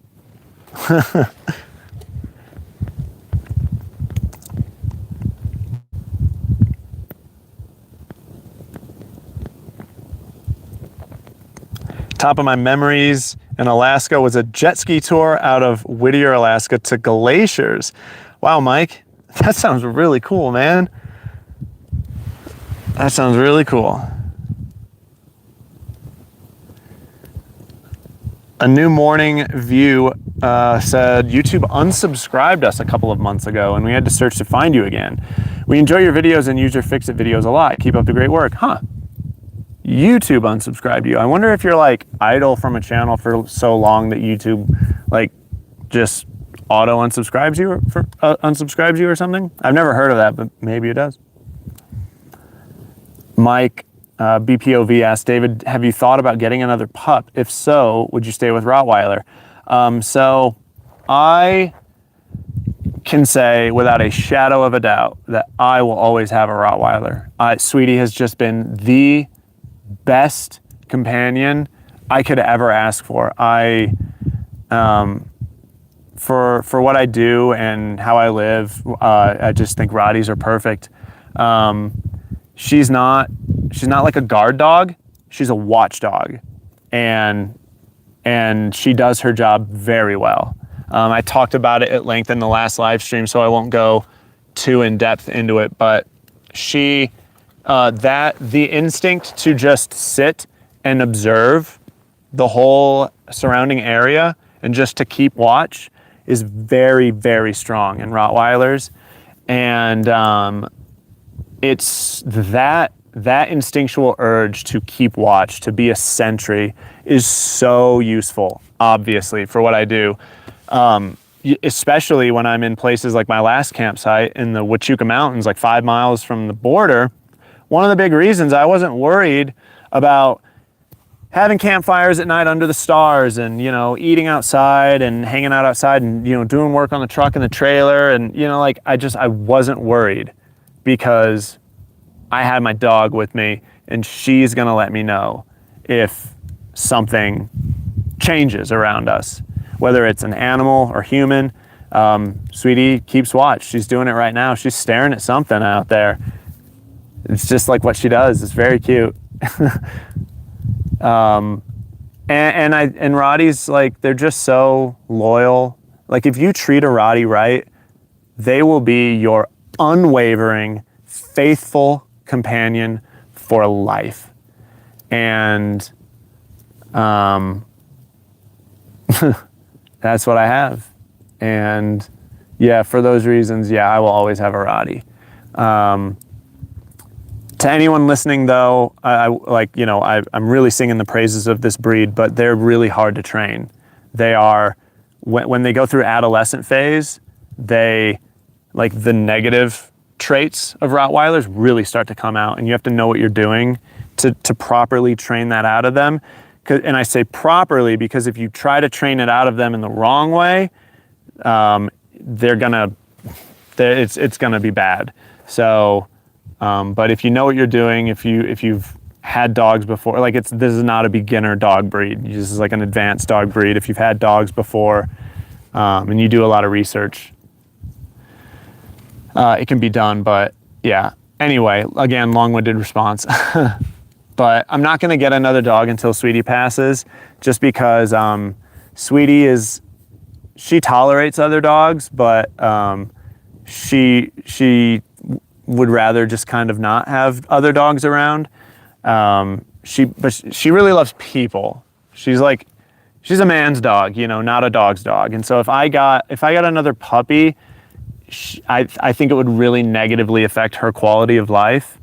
Top of my memories in Alaska was a jet ski tour out of Whittier, Alaska to glaciers. Wow, Mike, that sounds really cool, man. That sounds really cool. A New Morning View said, YouTube unsubscribed us a couple of months ago and we had to search to find you again. We enjoy your videos and use your Fix It videos a lot. Keep up the great work. Huh. YouTube unsubscribed you. I wonder if you're like idle from a channel for so long that YouTube like just auto unsubscribes you or unsubscribes you or something. I've never heard of that, but maybe it does. Mike BPOV asked, David, have you thought about getting another pup? If so, would you stay with Rottweiler? So I can say without a shadow of a doubt that I will always have a Rottweiler. Sweetie has just been the best companion I could ever ask for. For what I do and how I live, I just think Rotties are perfect. She's not like a guard dog. She's a watchdog, and she does her job very well. I talked about it at length in the last live stream, so I won't go too in depth into it, but the instinct to just sit and observe the whole surrounding area and just to keep watch is very, very strong in Rottweilers. And it's that instinctual urge to keep watch, to be a sentry, is so useful, obviously, for what I do. Especially when I'm in places like my last campsite in the Huachuca Mountains, like 5 miles from the border. One of the big reasons I wasn't worried about having campfires at night under the stars and, you know, eating outside and hanging out outside and, you know, doing work on the truck and the trailer. And, you know, like I wasn't worried because I had my dog with me and she's going to let me know if something changes around us, whether it's an animal or human. Sweetie keeps watch. She's doing it right now. She's staring at something out there. It's just like what she does. It's very cute. And Rotties, like, they're just so loyal. Like, if you treat a Rottie right, they will be your unwavering, faithful companion for life. And that's what I have. And yeah, for those reasons, yeah, I will always have a Rottie. To anyone listening, though, I'm really singing the praises of this breed, but they're really hard to train. They are, when they go through adolescent phase, the negative traits of Rottweilers really start to come out, and you have to know what you're doing to properly train that out of them. And I say properly because if you try to train it out of them in the wrong way, it's gonna be bad. So. But if you know what you're doing, if you've had dogs before, like this is not a beginner dog breed. This is like an advanced dog breed. If you've had dogs before, and you do a lot of research, it can be done. But yeah, anyway, again, long-winded response. But I'm not going to get another dog until Sweetie passes, just because Sweetie she tolerates other dogs, but she would rather just kind of not have other dogs around. But she really loves people. She's a man's dog, you know, not a dog's dog. And so if I got another puppy, I think it would really negatively affect her quality of life.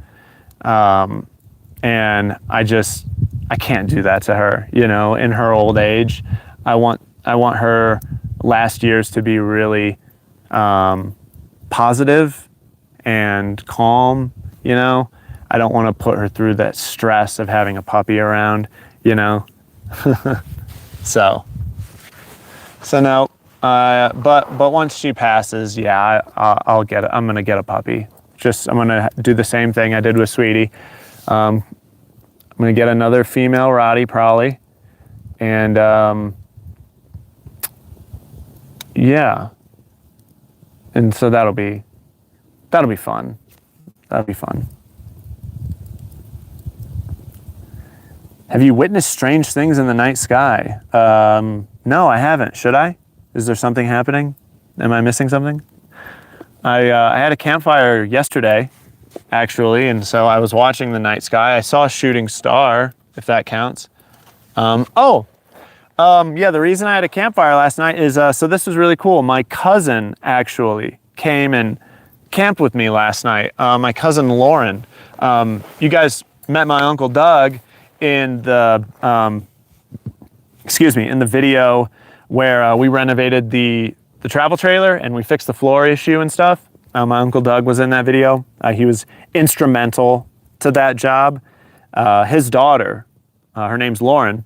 And I can't do that to her, you know, in her old age. I want her last years to be really positive and calm, you know. I don't want to put her through that stress of having a puppy around, you know. So no, but once she passes, yeah, I'll get it. I'm gonna get a puppy. I'm gonna do the same thing I did with Sweetie. I'm gonna get another female Rottie probably, and yeah, and so that'll be fun. That'll be fun. Have you witnessed strange things in the night sky? No, I haven't. Should I? Is there something happening? Am I missing something? I had a campfire yesterday, actually, and so I was watching the night sky. I saw a shooting star, if that counts. Yeah, the reason I had a campfire last night is, so this was really cool. My cousin actually came and camped with me last night. My cousin Lauren. You guys met my Uncle Doug in the, in the video where we renovated the travel trailer and we fixed the floor issue and stuff. My Uncle Doug was in that video. He was instrumental to that job. His daughter, her name's Lauren,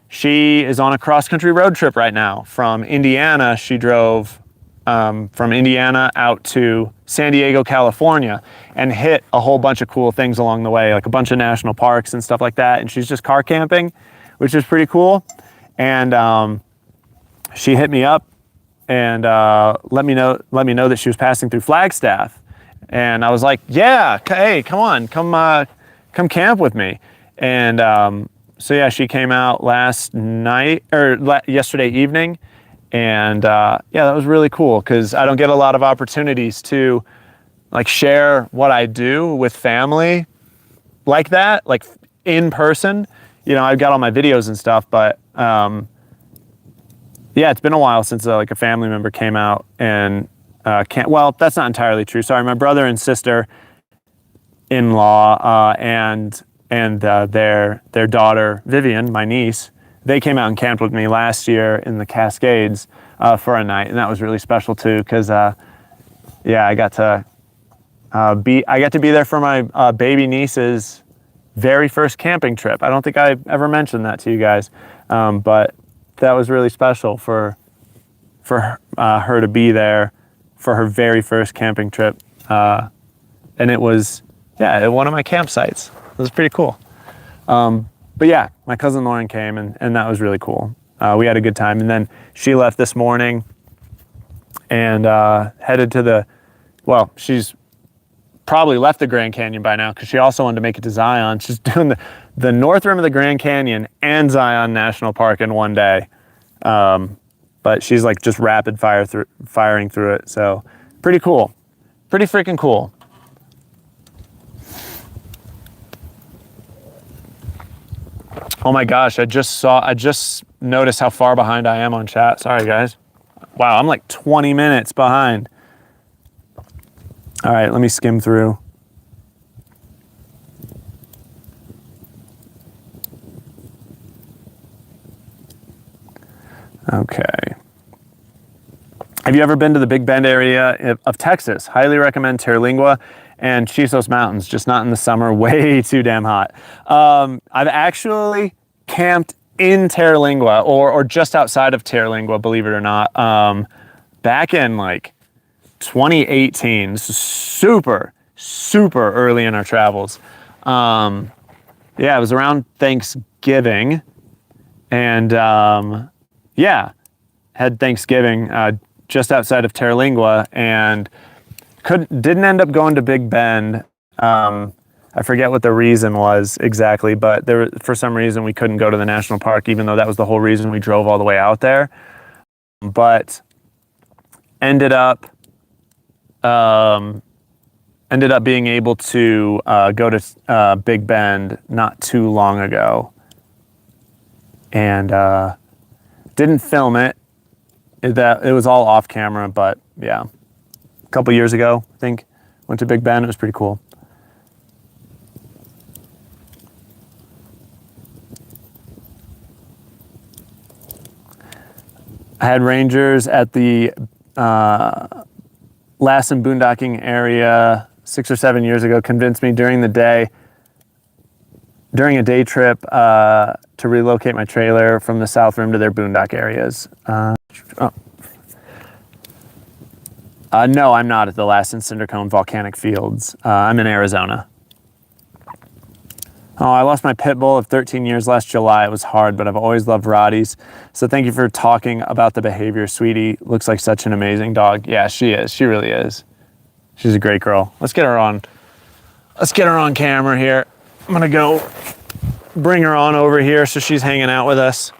she is on a cross-country road trip right now from Indiana. She drove from Indiana out to San Diego, California, and hit a whole bunch of cool things along the way, like a bunch of national parks and stuff like that. And she's just car camping, which is pretty cool. And she hit me up and let me know that she was passing through Flagstaff. And I was like, yeah, hey, come on, come camp with me. And so yeah, she came out yesterday evening. And yeah, that was really cool because I don't get a lot of opportunities to like share what I do with family like that, like in person. You know, I've got all my videos and stuff, but yeah, it's been a while since like a family member came out and well, that's not entirely true. Sorry, my brother and sister-in-law and their daughter Vivian, my niece. They came out and camped with me last year in the Cascades for a night, and that was really special too. Because yeah, I got to be there for my baby niece's very first camping trip. I don't think I ever mentioned that to you guys, but that was really special for her to be there for her very first camping trip, and it was at one of my campsites. It was pretty cool. But yeah, my cousin Lauren came and that was really cool. We had a good time. And then she left this morning and headed to she's probably left the Grand Canyon by now because she also wanted to make it to Zion. She's doing the north rim of the Grand Canyon and Zion National Park in one day. But she's like just firing through it. So pretty cool. Pretty freaking cool. Oh my gosh, I just noticed how far behind I am on chat. Sorry guys. Wow, I'm like 20 minutes behind. All right, let me skim through. Okay. Have you ever been to the Big Bend area of Texas? Highly recommend Terlingua and Chisos Mountains, just not in the summer, way too damn hot. I've actually camped in Terlingua or just outside of Terlingua, believe it or not, back in like 2018. This is super early in our travels. Yeah, it was around Thanksgiving and yeah, had Thanksgiving just outside of Terlingua and didn't end up going to Big Bend. I forget what the reason was exactly, but for some reason we couldn't go to the national park, even though that was the whole reason we drove all the way out there. But ended up being able to go to Big Bend not too long ago, and didn't film it. It was all off camera, but yeah. A couple years ago, I think, went to Big Bend. It was pretty cool. I had rangers at the Lassen boondocking area 6 or 7 years ago convinced me during a day trip to relocate my trailer from the South Rim to their boondock areas. No, I'm not at the Lassen Cinder Cone Volcanic Fields. I'm in Arizona. Oh, I lost my pit bull of 13 years last July. It was hard, but I've always loved Rotties. So thank you for talking about the behavior. Sweetie looks like such an amazing dog. Yeah, she is. She really is. She's a great girl. Let's get her on camera here. I'm gonna go bring her on over here so she's hanging out with us.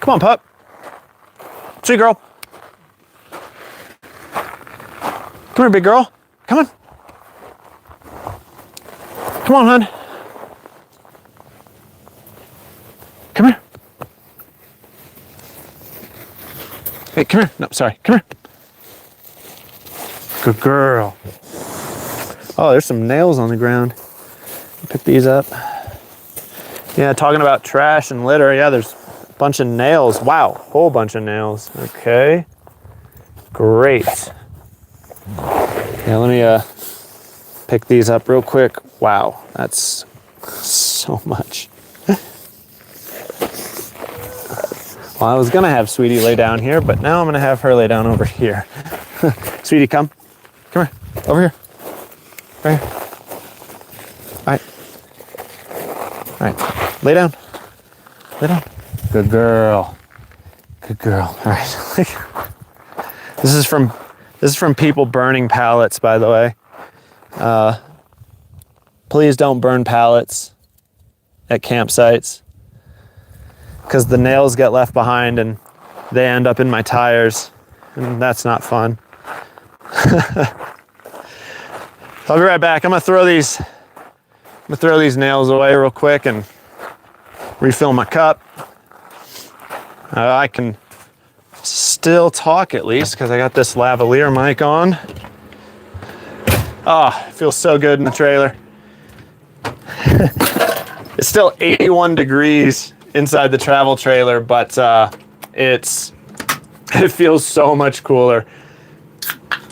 Come on, pup. Sweet girl. Come here, big girl. Come on. Come on, hon. Come here. Hey, come here. No, sorry. Come here. Good girl. Oh, there's some nails on the ground. Pick these up. Yeah, talking about trash and litter. Yeah, there's a bunch of nails. Wow, whole bunch of nails. Okay. Great. Yeah, let me pick these up real quick. Wow, that's so much. Well, I was gonna have Sweetie lay down here, but now I'm gonna have her lay down over here. Sweetie, come. Come here. Over here. Right here. All right. All right. Lay down. Lay down. Good girl. Good girl. All right. This is from people burning pallets, by the way. Please don't burn pallets at campsites because the nails get left behind and they end up in my tires, and that's not fun. I'll be right back. I'm gonna throw these nails away real quick and refill my cup. I can still talk at least because I got this lavalier mic on. Oh, it feels so good in the trailer. It's still 81 degrees inside the travel trailer, but it feels so much cooler.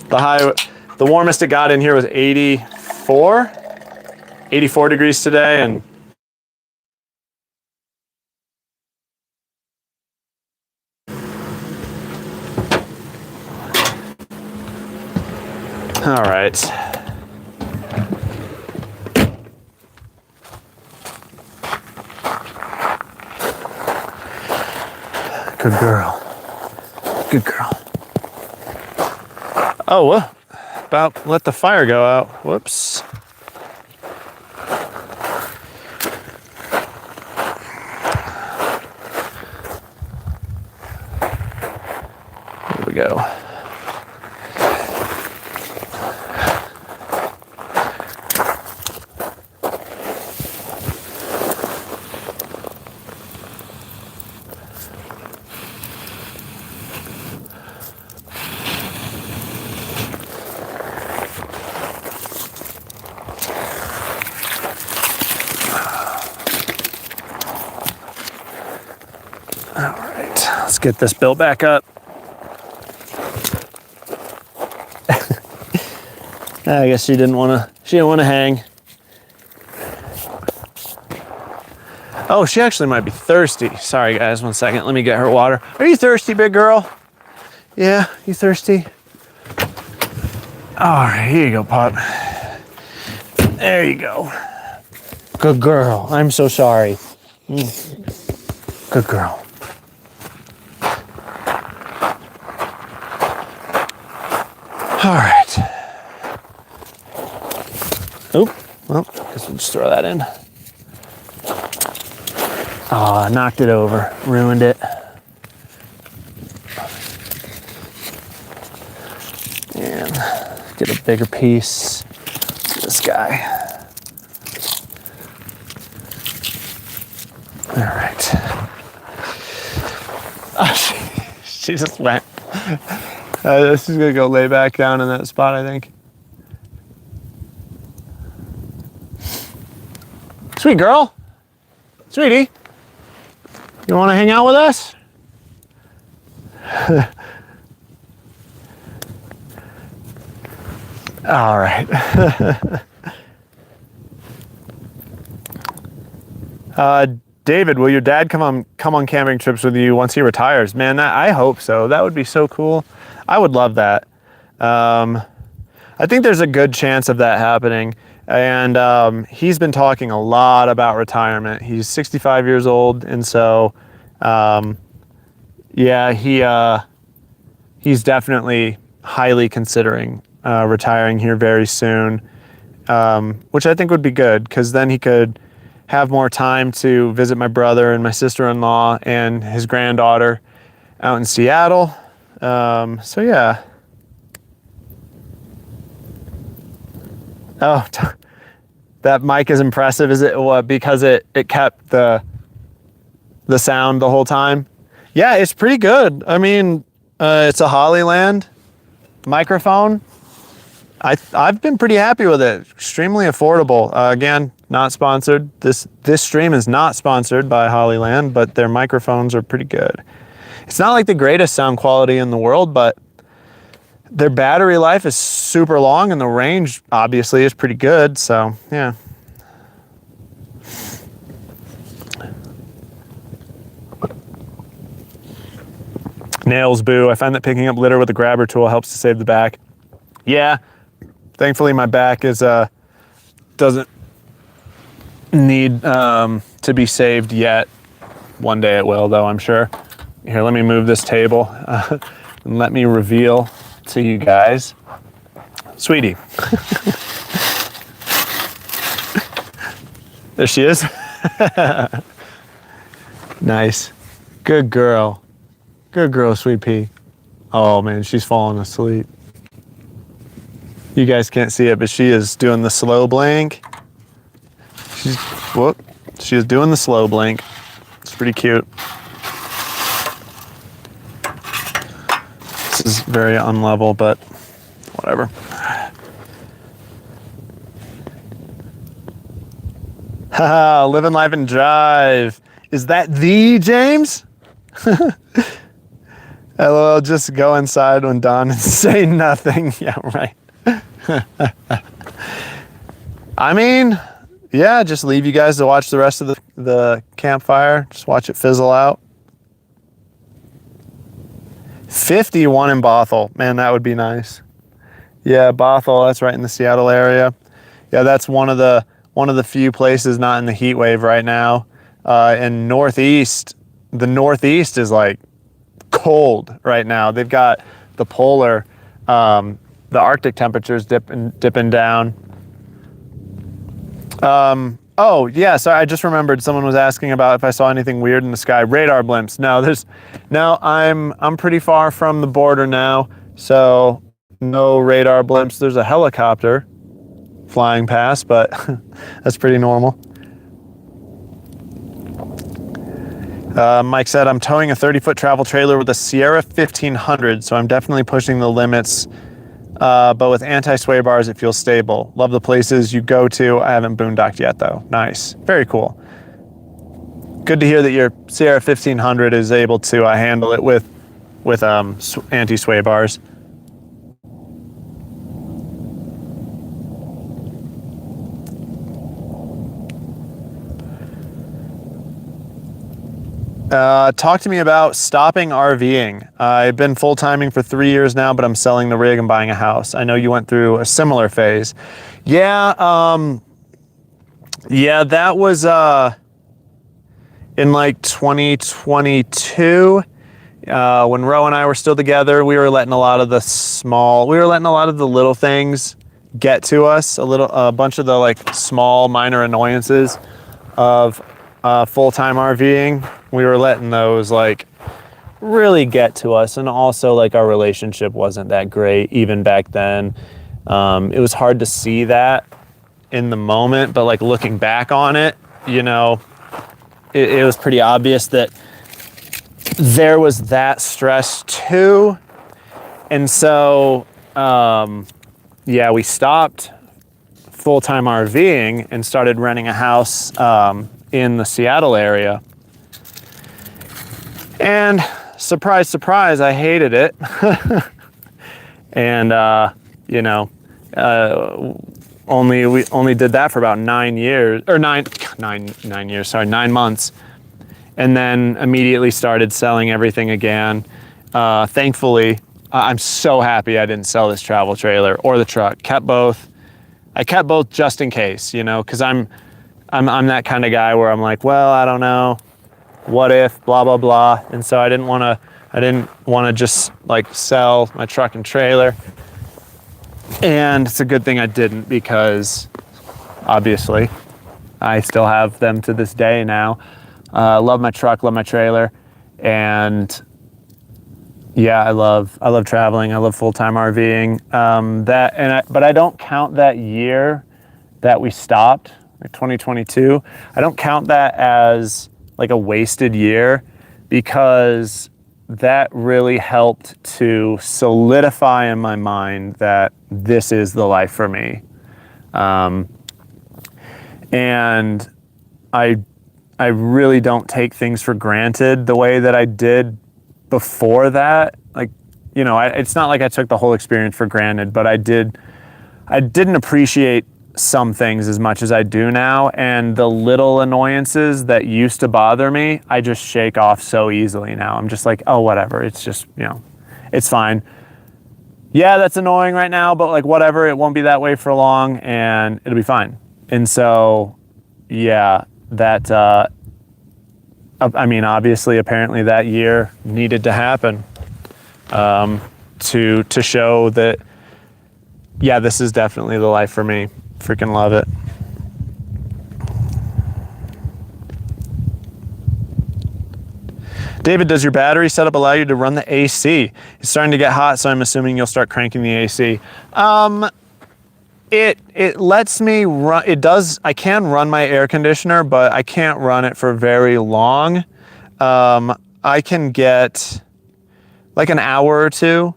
The warmest it got in here was 84 degrees today, and all right. Good girl. Good girl. Oh, well, about let the fire go out. Whoops. Here we go. Let's get this built back up. I guess she didn't want to hang. Oh, she actually might be thirsty. Sorry guys, 1 second. Let me get her water. Are you thirsty, big girl? Yeah, you thirsty? All right, here you go, pup. There you go. Good girl. I'm so sorry. Good girl. All right. Oop. Well, guess we'll just throw that in. Oh, I knocked it over. Ruined it. And get a bigger piece. This guy. All right. Oh, she just went. This is gonna go lay back down in that spot, I think. Sweet girl. Sweetie. You want to hang out with us? All right. David, will your dad come on camping trips with you once he retires? Man, I hope so. That would be so cool. I would love that. I think there's a good chance of that happening. And he's been talking a lot about retirement. He's 65 years old, and so yeah, he's definitely highly considering retiring here very soon, which I think would be good, because then he could have more time to visit my brother and my sister-in-law and his granddaughter out in Seattle. So yeah. Oh, that mic is impressive. Is it what? Because it kept the sound the whole time? Yeah, it's pretty good. I mean, it's a Hollyland microphone. I've been pretty happy with it. Extremely affordable. Again, not sponsored. This stream is not sponsored by Hollyland, but their microphones are pretty good. It's not like the greatest sound quality in the world, but their battery life is super long and the range obviously is pretty good. So yeah. Nails boo. I find that picking up litter with a grabber tool helps to save the back. Yeah. Thankfully my back is doesn't need to be saved yet. One day it will, though, I'm sure. Here, let me move this table and let me reveal to you guys. Sweetie. There she is. Nice. Good girl. Good girl, Sweet Pea. Oh man, she's falling asleep. You guys can't see it, but she is doing the slow blink. She is doing the slow blink. It's pretty cute. This is very unlevel, but whatever. Haha, living life and drive. Is that the James? LOL, just go inside when done and say nothing. Yeah, right. I mean, yeah, just leave you guys to watch the rest of the campfire. Just watch it fizzle out. 51 in Bothell. Man, that would be nice. Yeah, Bothell, that's right in the Seattle area. Yeah, that's one of the few places not in the heat wave right now. In Northeast, the Northeast is like cold right now. They've got the polar, the Arctic temperatures dipping down. Oh yeah, so I just remembered someone was asking about if I saw anything weird in the sky. Radar blimps. No, I'm pretty far from the border now, so no radar blimps. There's a helicopter flying past, but that's pretty normal. Mike said, I'm towing a 30-foot travel trailer with a Sierra 1500, so I'm definitely pushing the limits. But with anti-sway bars, it feels stable. Love the places you go to. I haven't boondocked yet, though. Nice. Very cool. Good to hear that your Sierra 1500 is able to handle it with anti-sway bars. Talk to me about stopping RVing. I've been full-timing for 3 years now, but I'm selling the rig and buying a house. I know you went through a similar phase. Yeah, that was in like 2022. When Ro and I were still together, we were letting a lot of the little things get to us, a bunch of the like small minor annoyances of full-time RVing. We were letting those like really get to us, and also like our relationship wasn't that great even back then. It was hard to see that in the moment, but like looking back on it, you know, it was pretty obvious that there was that stress too. And so yeah, we stopped full-time RVing and started renting a house in the Seattle area. And surprise, surprise, I hated it. And, you know, we only did that for about 9 years, or 9 years, sorry, 9 months. And then immediately started selling everything again. Thankfully, I'm so happy I didn't sell this travel trailer or the truck. Kept both. I kept both just in case, you know, because I'm that kind of guy where I'm like, well, I don't know, what if, blah blah blah. And so I didn't want to just like sell my truck and trailer. And it's a good thing I didn't, because obviously I still have them to this day now. Love my truck, love my trailer, and yeah, I love traveling. I love full-time RVing. But I don't count that year that we stopped, like 2022. I don't count that as like a wasted year, because that really helped to solidify in my mind that this is the life for me. And I really don't take things for granted the way that I did before that. Like, you know, it's not like I took the whole experience for granted, but I didn't appreciate some things as much as I do now. And the little annoyances that used to bother me, I just shake off so easily now. I'm just like, oh, whatever. It's just, you know, it's fine. Yeah, that's annoying right now, but like, whatever, it won't be that way for long and it'll be fine. And so, yeah, that, I mean, obviously, apparently that year needed to happen to show that, yeah, this is definitely the life for me. Freaking love it. David, does your battery setup allow you to run the AC? It's starting to get hot, so I'm assuming you'll start cranking the AC. It lets me run, it does, I can run my air conditioner, but I can't run it for very long. I can get like an hour or two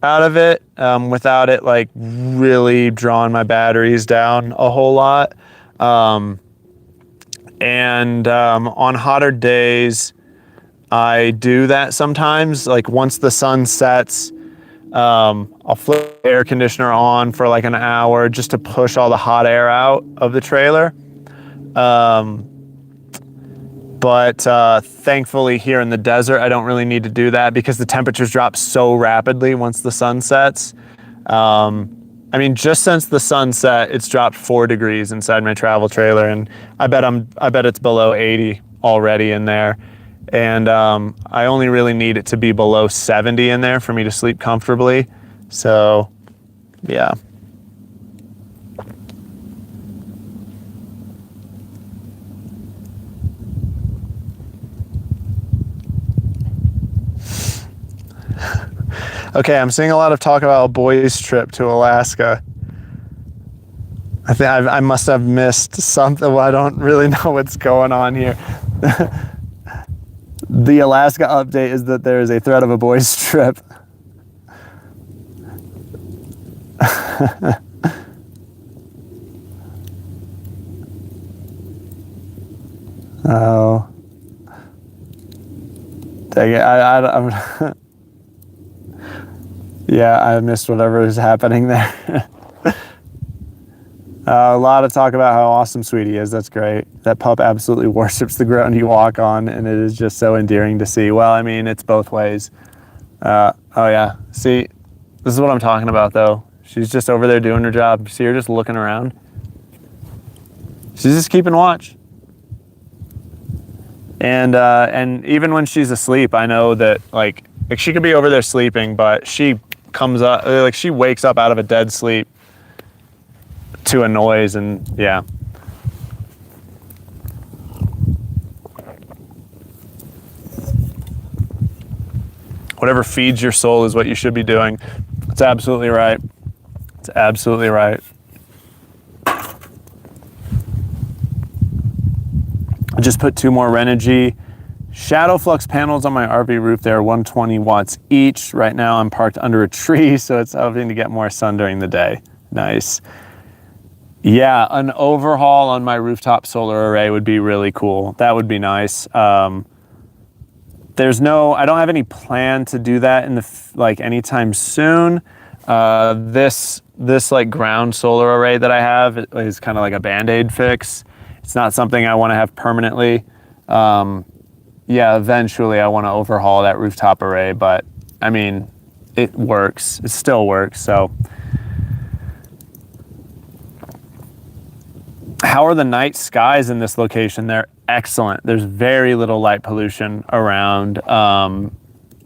out of it without it like really drawing my batteries down a whole lot. On hotter days, I do that sometimes. Like once the sun sets, I'll flip the air conditioner on for like an hour just to push all the hot air out of the trailer. But thankfully here in the desert, I don't really need to do that because the temperatures drop so rapidly once the sun sets. I mean, just since the sunset, it's dropped 4 degrees inside my travel trailer, and I bet it's below 80 already in there. And I only really need it to be below 70 in there for me to sleep comfortably. So, yeah. Okay, I'm seeing a lot of talk about a boys' trip to Alaska. I think I must have missed something. Well, I don't really know what's going on here. The Alaska update is that there is a threat of a boys' trip. Oh. Dang it, I'm yeah, I missed whatever is happening there. A lot of talk about how awesome Sweetie is. That's great. That pup absolutely worships the ground you walk on, and it is just so endearing to see. Well, I mean, it's both ways. Oh yeah, see, this is what I'm talking about though. She's just over there doing her job. See her just looking around? She's just keeping watch. And even when she's asleep, I know that like she could be over there sleeping, but she comes up, like she wakes up out of a dead sleep to a noise, and yeah. Whatever feeds your soul is what you should be doing. That's absolutely right. It's absolutely right. I just put 2 more Renogy Shadow Flux panels on my RV roof. They are 120 watts each. Right now I'm parked under a tree, so it's helping to get more sun during the day. Nice. Yeah, an overhaul on my rooftop solar array would be really cool. That would be nice. I don't have any plan to do that in like anytime soon. This like ground solar array that I have is kind of like a Band-Aid fix. It's not something I want to have permanently. Yeah, eventually I want to overhaul that rooftop array, but I mean, it works. It still works, so. How are the night skies in this location? They're excellent. There's very little light pollution around.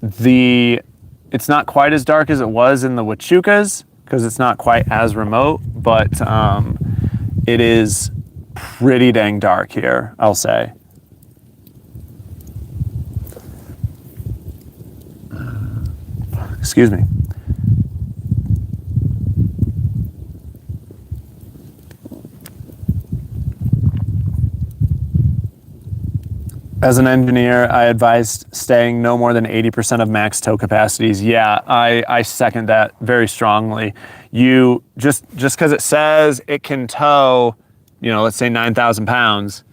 It's not quite as dark as it was in the Huachucas because it's not quite as remote, but it is pretty dang dark here, I'll say. Excuse me. As an engineer, I advised staying no more than 80% of max tow capacities. Yeah, I second that very strongly. You just because it says it can tow, let's say 9,000 pounds,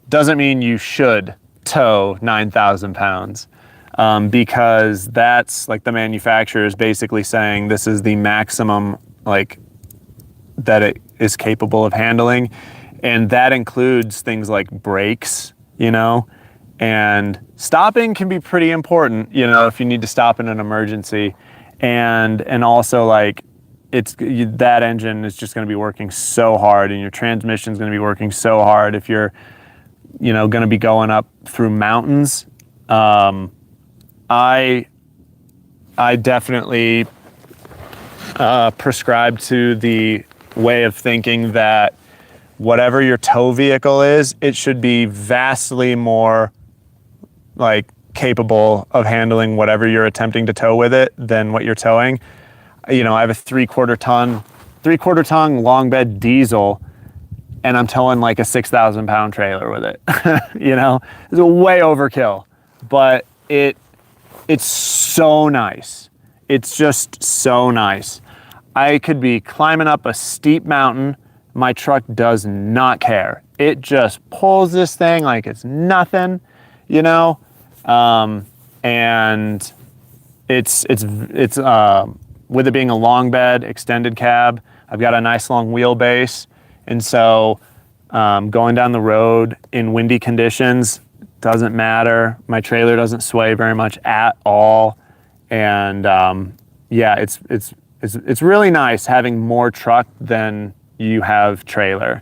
doesn't mean you should tow 9,000 pounds. Because that's like the manufacturer is basically saying this is the maximum like that it is capable of handling. And that includes things like brakes, and stopping can be pretty important, if you need to stop in an emergency. And also like that engine is just going to be working so hard and your transmission is going to be working so hard if you're, going to be going up through mountains. I definitely prescribe to the way of thinking that whatever your tow vehicle is, it should be vastly more like capable of handling whatever you're attempting to tow with it than what you're towing. I have a 3/4 ton long bed diesel and I'm towing like a 6,000 pound trailer with it. It's a way overkill, but it's so nice. It's just so nice. I could be climbing up a steep mountain. My truck does not care. It just pulls this thing like it's nothing, and it's with it being a long bed, extended cab, I've got a nice long wheelbase. And so going down the road in windy conditions, doesn't matter. My trailer doesn't sway very much at all. And yeah, it's really nice having more truck than you have trailer.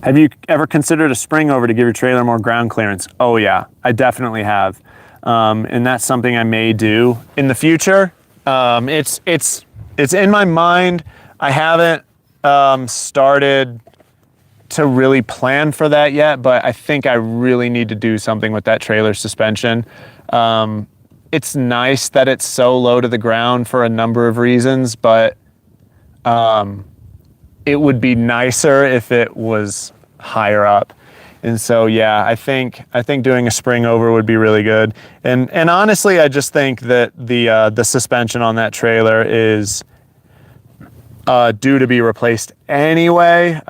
Have you ever considered a spring over to give your trailer more ground clearance? Oh yeah, I definitely have. And that's something I may do in the future. It's in my mind. I haven't started to really plan for that yet, but I think I really need to do something with that trailer suspension. It's nice that it's so low to the ground for a number of reasons, but it would be nicer if it was higher up. And so, yeah, I think doing a spring over would be really good. And honestly, I just think that the suspension on that trailer is due to be replaced anyway.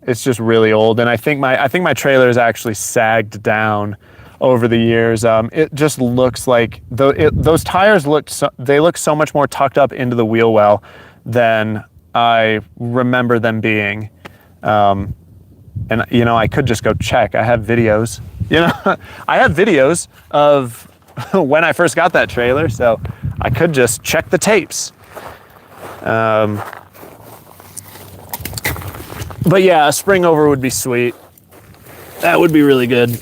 It's just really old, and I think my trailer is actually sagged down over the years. It just looks like those tires look so much more tucked up into the wheel well than I remember them being. And I could just go check. I have videos. I have videos of when I first got that trailer, so I could just check the tapes. But yeah, a spring over would be sweet. That would be really good.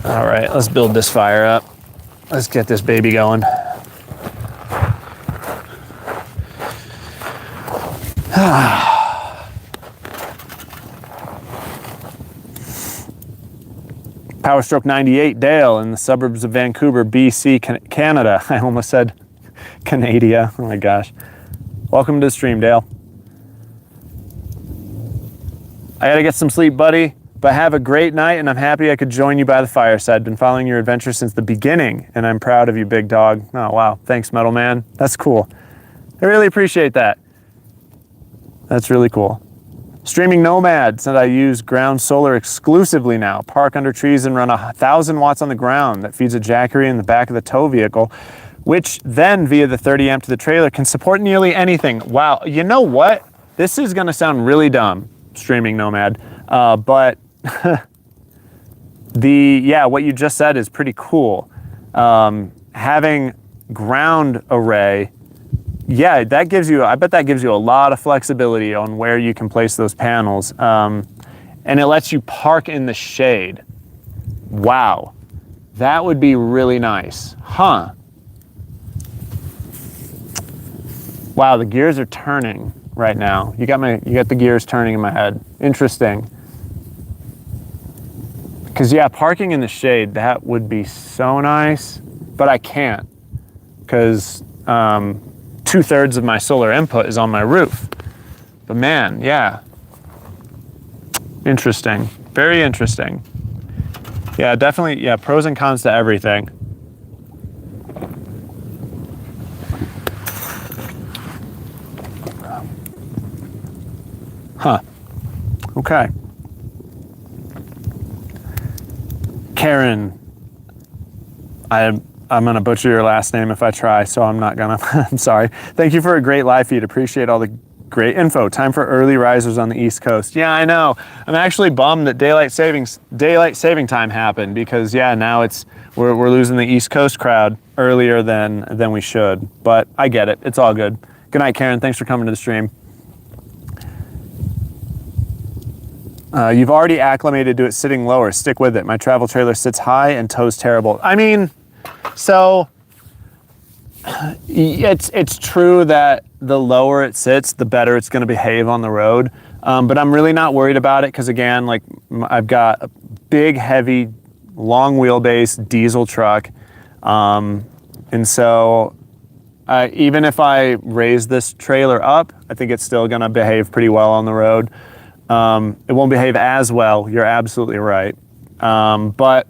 All right, let's build this fire up. Let's get this baby going. Power Stroke 98, Dale, in the suburbs of Vancouver, BC, Canada. I almost said Canada. Oh my gosh. Welcome to the stream, Dale. I gotta get some sleep, buddy, but have a great night, and I'm happy I could join you by the fireside. Been following your adventure since the beginning, and I'm proud of you, big dog. Oh, wow. Thanks, Metal Man. That's cool. I really appreciate that. That's really cool. Streaming Nomad said I use ground solar exclusively now. Park under trees and run 1,000 watts on the ground that feeds a Jackery in the back of the tow vehicle, which then via the 30 amp to the trailer can support nearly anything. Wow, you know what? This is gonna sound really dumb, Streaming Nomad, but what you just said is pretty cool. Having ground array, yeah, that gives you, I bet that gives you a lot of flexibility on where you can place those panels. And it lets you park in the shade. Wow, that would be really nice, huh? Wow, the gears are turning right now. You got the gears turning in my head. Interesting. Because yeah, parking in the shade, that would be so nice, but I can't because 2/3 of my solar input is on my roof. But man, yeah. Interesting, very interesting. Yeah, definitely, yeah, pros and cons to everything. Huh, okay. Karen, I'm gonna butcher your last name if I try, so I'm not gonna, I'm sorry. Thank you for a great live feed, appreciate all the great info. Time for early risers on the East Coast. Yeah, I know. I'm actually bummed that daylight saving time happened because yeah, now we're losing the East Coast crowd earlier than we should, but I get it, it's all good. Good night, Karen, thanks for coming to the stream. You've already acclimated to it sitting lower. Stick with it. My travel trailer sits high and tows terrible. I mean, so it's true that the lower it sits, the better it's going to behave on the road. But I'm really not worried about it because again, like I've got a big, heavy, long wheelbase diesel truck, and so even if I raise this trailer up, I think it's still going to behave pretty well on the road. It won't behave as well, you're absolutely right. But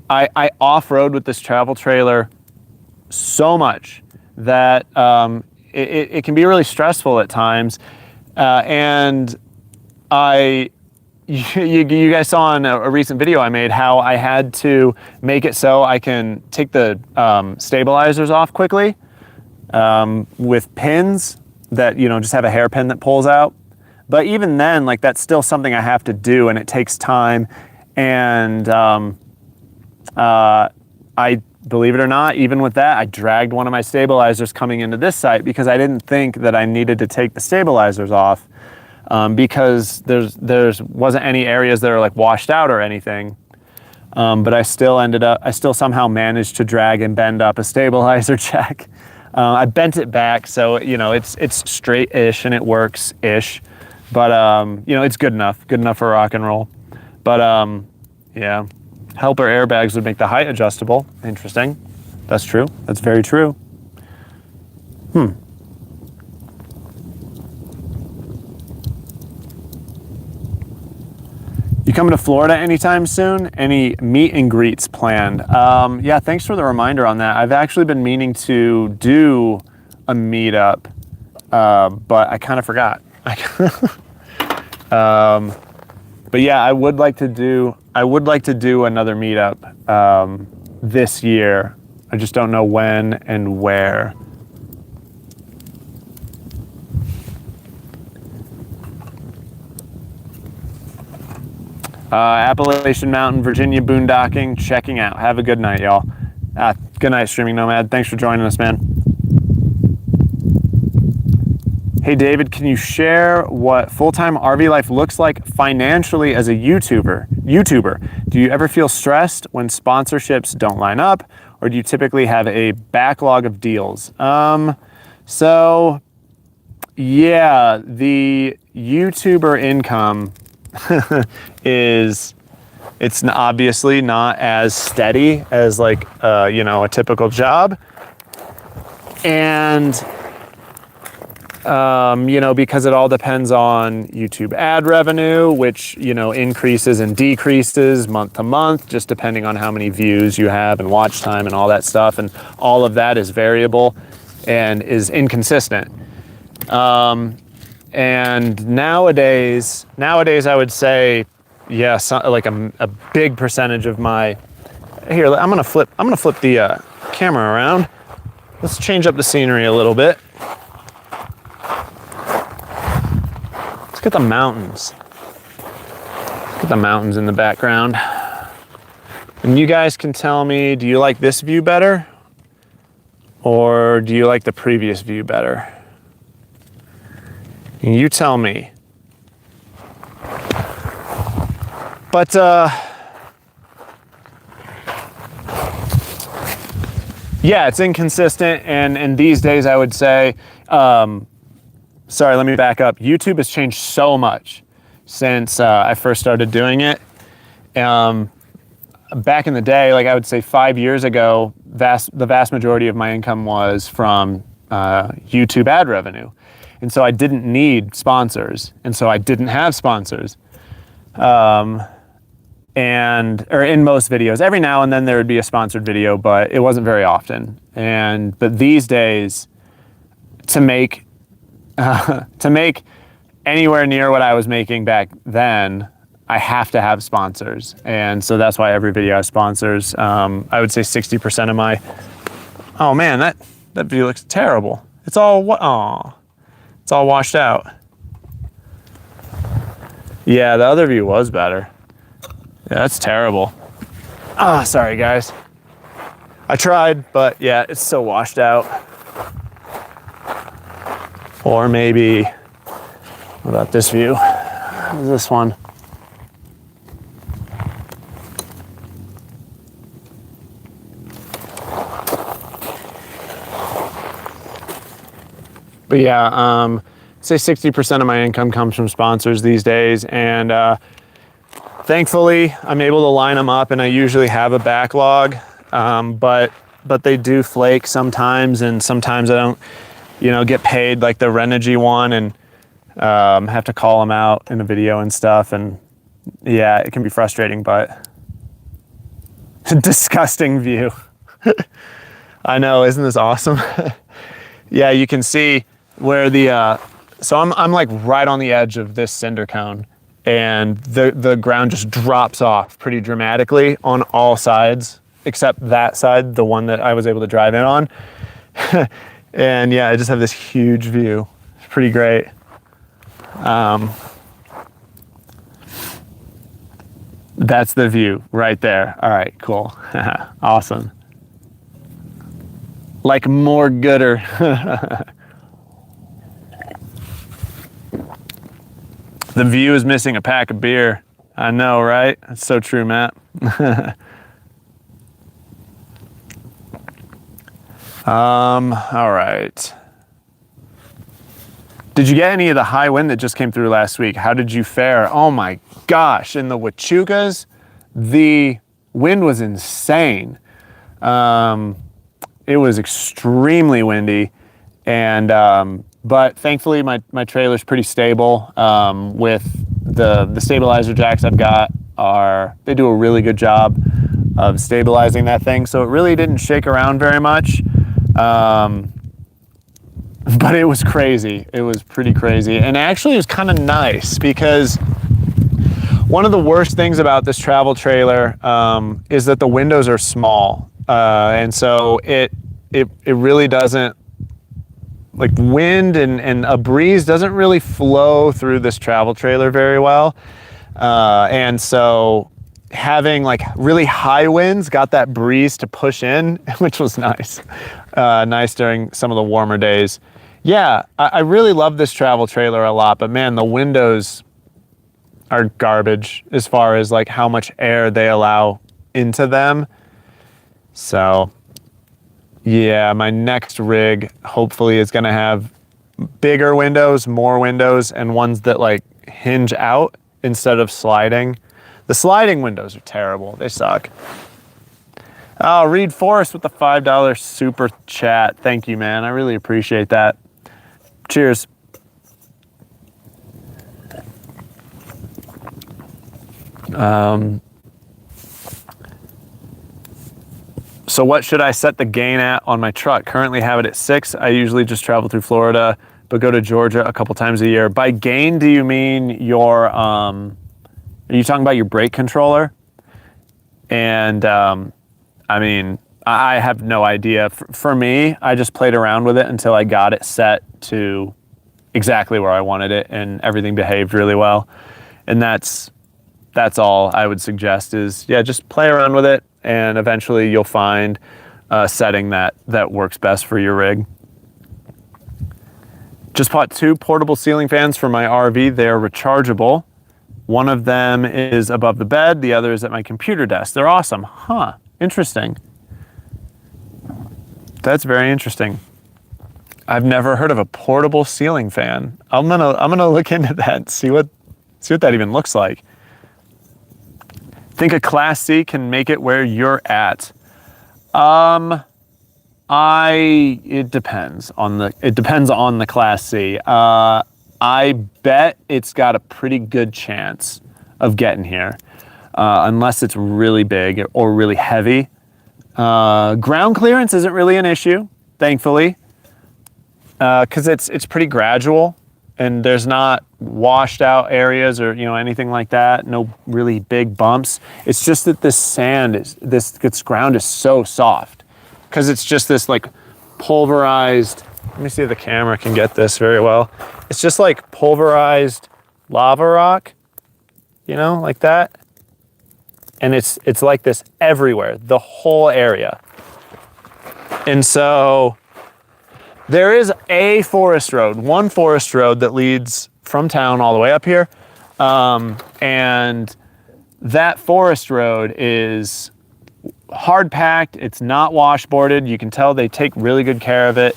I off-road with this travel trailer so much that it can be really stressful at times. And you guys saw in a recent video I made how I had to make it so I can take the stabilizers off quickly with pins that, you know, just have a hairpin that pulls out. But even then, like that's still something I have to do and it takes time. And I, believe it or not, even with that, I dragged one of my stabilizers coming into this site because I didn't think that I needed to take the stabilizers off because there's wasn't any areas that are like washed out or anything. But I still somehow managed to drag and bend up a stabilizer check. I bent it back so, you know, it's straight-ish and it works-ish. But, you know, it's good enough for rock and roll. But, yeah, helper airbags would make the height adjustable. Interesting. That's true. That's very true. You coming to Florida anytime soon? Any meet and greets planned? Yeah, thanks for the reminder on that. I've actually been meaning to do a meetup, but I kind of forgot. But yeah, I would like to do another meetup this year. I just don't know when and where. Appalachian Mountain, Virginia boondocking, checking out. Have a good night, y'all. Good night, Streaming Nomad. Thanks for joining us, man. Hey, David, can you share what full-time RV life looks like financially as a YouTuber? Do you ever feel stressed when sponsorships don't line up, or do you typically have a backlog of deals? So, yeah, the YouTuber income it's obviously not as steady as like you know, a typical job, and you know, because it all depends on YouTube ad revenue, which, you know, increases and decreases month to month, just depending on how many views you have and watch time and all that stuff, and all of that is variable and is inconsistent. And nowadays I would say, yeah, like a big percentage of my, here, I'm gonna flip the camera around. Let's change up the scenery a little bit. Let's get the mountains. Let's get the mountains in the background. And you guys can tell me, do you like this view better? Or do you like the previous view better? And you tell me. But yeah, it's inconsistent, and these days I would say, sorry, let me back up. YouTube has changed so much since I first started doing it. Back in the day, like I would say 5 years ago, the vast majority of my income was from YouTube ad revenue. And so I didn't need sponsors. And so I didn't have sponsors. Or in most videos, every now and then there would be a sponsored video, but it wasn't very often. But these days, to make anywhere near what I was making back then, I have to have sponsors. And so that's why every video has sponsors. I would say 60% of my, oh man, that view looks terrible. It's all, it's all washed out. Yeah, the other view was better. Yeah, that's terrible. Sorry guys. I tried, but yeah, it's so washed out. Or maybe, what about this view? This one. But yeah, say 60% of my income comes from sponsors these days, and thankfully I'm able to line them up, and I usually have a backlog, but they do flake sometimes, and sometimes I don't, get paid like the Renogy one, and have to call them out in a video and stuff, and yeah, it can be frustrating, but disgusting view. I know, isn't this awesome? Yeah, you can see where the, so I'm like right on the edge of this cinder cone, and the ground just drops off pretty dramatically on all sides, except that side, the one that I was able to drive in on. And yeah, I just have this huge view. It's pretty great. That's the view right there. All right, cool. Awesome. Like more gooder. The view is missing a pack of beer. I know, right? That's so true, Matt. All right. Did you get any of the high wind that just came through last week? How did you fare? Oh my gosh, in the Huachucas, the wind was insane. It was extremely windy, and but thankfully my trailer's pretty stable. With the stabilizer jacks I've got, they do a really good job of stabilizing that thing, so it really didn't shake around very much. But it was crazy. It was pretty crazy. And actually it was kind of nice, because one of the worst things about this travel trailer is that the windows are small. And so it really doesn't, like, wind and a breeze doesn't really flow through this travel trailer very well. And so having like really high winds got that breeze to push in, which was nice. Nice during some of the warmer days. Yeah, I really love this travel trailer a lot, but man, the windows are garbage as far as like how much air they allow into them. So yeah, my next rig hopefully is gonna have bigger windows, more windows, and ones that like hinge out instead of sliding. The sliding windows are terrible. They suck. Oh, Reed Forrest with the $5 super chat. Thank you, man. I really appreciate that. Cheers. So what should I set the gain at on my truck? Currently have it at 6. I usually just travel through Florida but go to Georgia a couple times a year. By gain, do you mean your, are you talking about your brake controller? And I mean, I have no idea. For me, I just played around with it until I got it set to exactly where I wanted it, and everything behaved really well. And that's all I would suggest is, yeah, just play around with it, and eventually you'll find a setting that works best for your rig. Just bought 2 portable ceiling fans for my RV. They're rechargeable. One of them is above the bed, the other is at my computer desk. They're awesome. Huh, interesting. That's very interesting. I've never heard of a portable ceiling fan. I'm gonna look into that and see what that even looks like. Think a Class C can make it where you're at. It depends on the Class C. I bet it's got a pretty good chance of getting here, unless it's really big or really heavy. Ground clearance isn't really an issue, thankfully, because it's pretty gradual, and there's not washed out areas or anything like that. No really big bumps. It's just that this ground is so soft, because it's just this like pulverized. Let me see if the camera can get this very well. It's just like pulverized lava rock, like that. And it's like this everywhere, the whole area. And so there is one forest road that leads from town all the way up here. And that forest road is hard packed. It's not washboarded. You can tell they take really good care of it.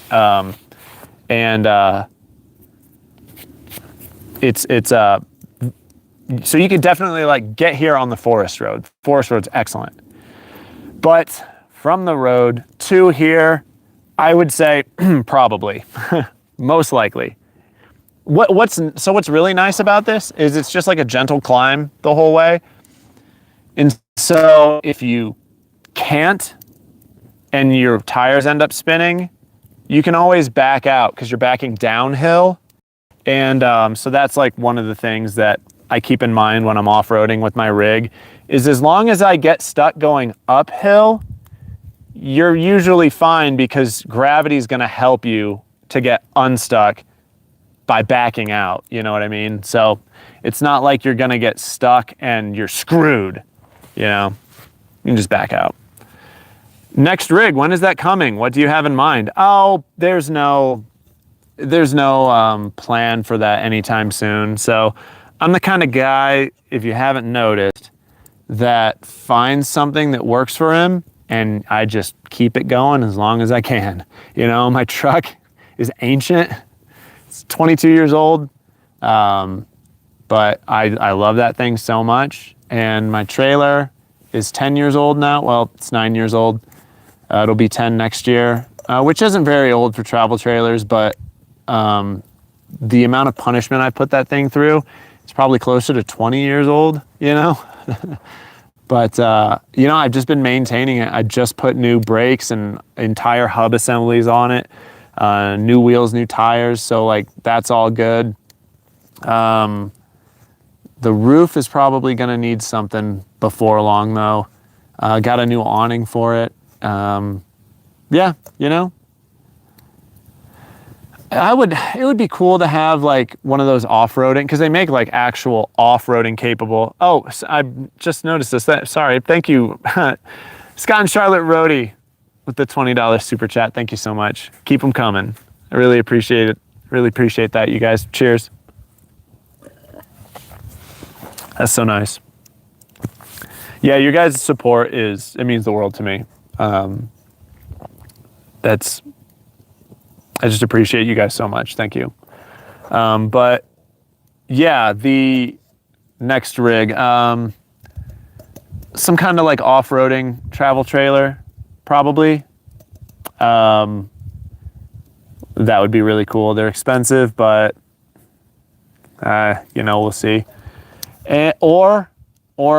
So you could definitely like get here on the forest road. Forest road's excellent. But from the road to here, I would say probably, most likely. What's really nice about this is it's just like a gentle climb the whole way. And so if you can't and your tires end up spinning, you can always back out because you're backing downhill. And so that's like one of the things that I keep in mind when I'm off-roading with my rig, is as long as I get stuck going uphill, you're usually fine, because gravity is going to help you to get unstuck by backing out. You know what I mean? So it's not like you're going to get stuck and you're screwed. You can just back out. Next rig, when is that coming? What do you have in mind? Oh, there's no plan for that anytime soon. So I'm the kind of guy, if you haven't noticed, that finds something that works for him, and I just keep it going as long as I can. My truck is ancient. It's 22 years old, but I love that thing so much. And my trailer is 10 years old now. Well, it's 9 years old. It'll be 10 next year, which isn't very old for travel trailers, but the amount of punishment I put that thing through, it's probably closer to 20 years old, But, I've just been maintaining it. I just put new brakes and entire hub assemblies on it, new wheels, new tires. So like, that's all good. The roof is probably going to need something before long though. Got a new awning for it. It would be cool to have like one of those off-roading, because they make like actual off-roading capable. Oh, I just noticed this. Sorry, thank you. Scott and Charlotte Rohde with the $20 super chat. Thank you so much. Keep them coming. I really appreciate it. Really appreciate that, you guys. Cheers. That's so nice. Yeah, your guys' support it means the world to me. I just appreciate you guys so much. Thank you. But yeah, the next rig, some kind of like off-roading travel trailer, probably. That would be really cool. They're expensive, but we'll see. Or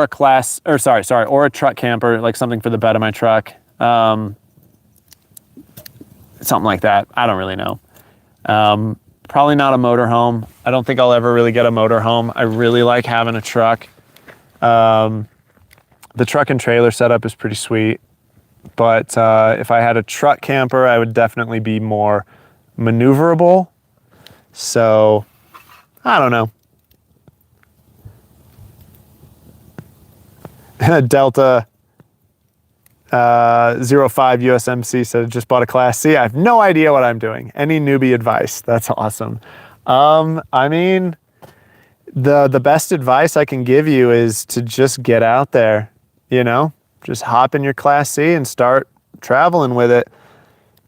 a truck camper, like something for the bed of my truck. Something like that. I don't really know. Probably not a motorhome. I don't think I'll ever really get a motorhome. I really like having a truck. The truck and trailer setup is pretty sweet. But if I had a truck camper, I would definitely be more maneuverable. So, I don't know. Delta 05 USMC said, just bought a Class C. I have no idea what I'm doing. Any newbie advice? That's awesome. I mean, the best advice I can give you is to just get out there, you know? Just hop in your Class C and start traveling with it.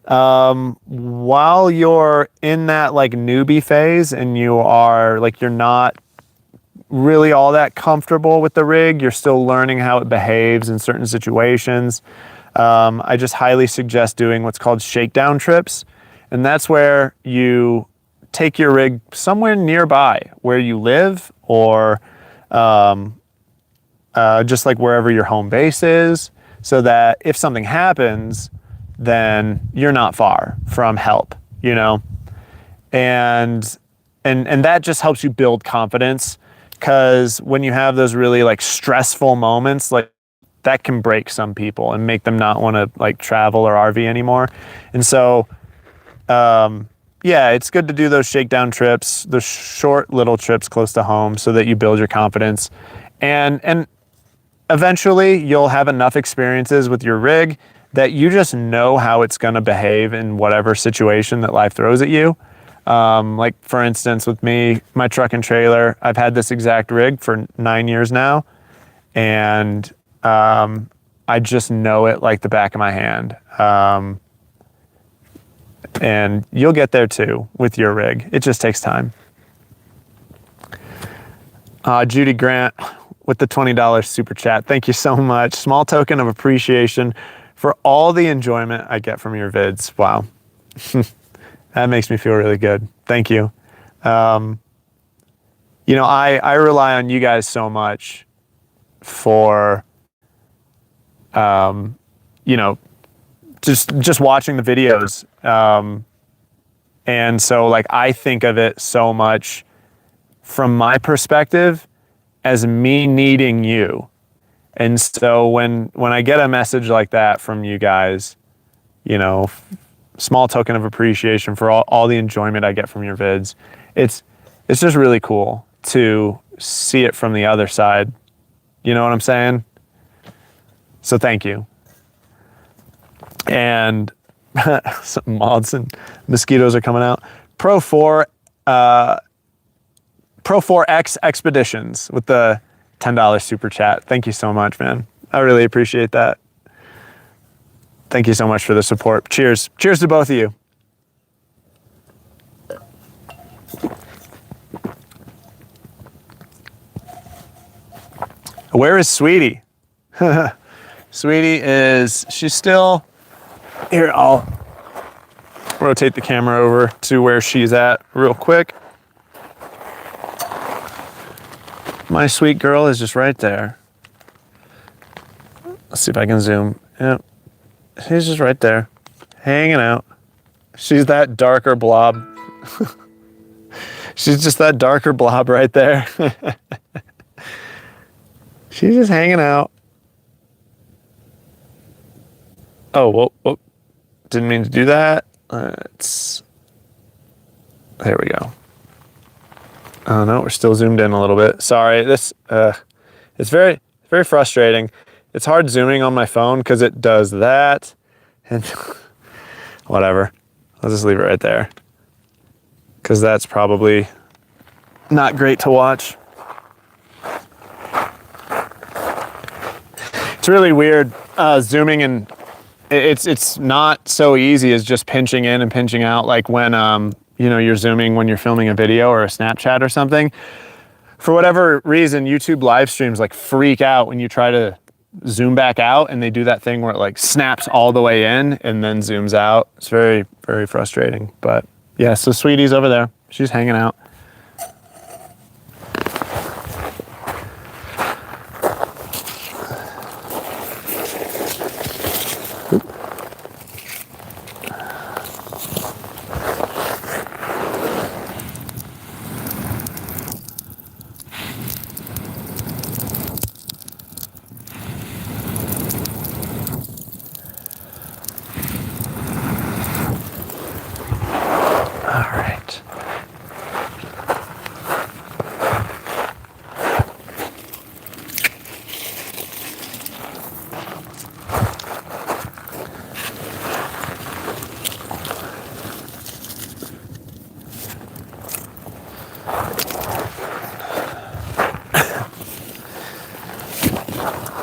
While you're in that like newbie phase and you are like, you're not really all that comfortable with the rig, you're still learning how it behaves in certain situations. I just highly suggest doing what's called shakedown trips. And that's where you take your rig somewhere nearby where you live, or just like wherever your home base is, so that if something happens, then you're not far from help, you know? And that just helps you build confidence, because when you have those really like stressful moments, like that can break some people and make them not want to like travel or RV anymore. And so, yeah, it's good to do those shakedown trips, those short little trips close to home, so that you build your confidence. And eventually you'll have enough experiences with your rig that you just know how it's going to behave in whatever situation that life throws at you. Like for instance, with me, my truck and trailer, I've had this exact rig for 9 years now. And, I just know it like the back of my hand. And you'll get there too with your rig. It just takes time. Judy Grant with the $20 super chat. Thank you so much. Small token of appreciation for all the enjoyment I get from your vids. Wow. That makes me feel really good. Thank you. You know, I rely on you guys so much for, you know, just watching the videos. And so like, I think of it so much from my perspective as me needing you. And so when I get a message like that from you guys, you know, small token of appreciation for all the enjoyment I get from your vids, it's just really cool to see it from the other side. You know what I'm saying? So thank you. And some moths and mosquitoes are coming out. Pro 4X Expeditions with the $10 super chat. Thank you so much, man. I really appreciate that. Thank you so much for the support. Cheers. Cheers to both of you. Where is Sweetie? Sweetie she's still here. I'll rotate the camera over to where she's at real quick. My sweet girl is just right there. Let's see if I can zoom. Yep. She's just right there, hanging out. She's that darker blob. She's just that darker blob right there. She's just hanging out. Oh, whoa. Didn't mean to do that. There we go. Oh no, we're still zoomed in a little bit. Sorry, it's very frustrating. It's hard zooming on my phone because it does that, and whatever. I'll just leave it right there because that's probably not great to watch. It's really weird zooming, and it's not so easy as just pinching in and pinching out, like when you know, you're zooming when you're filming a video or a Snapchat or something. For whatever reason, YouTube live streams like freak out when you try to zoom back out, and they do that thing where it like snaps all the way in and then zooms out. It's very, very frustrating. But yeah, so Sweetie's over there. She's hanging out.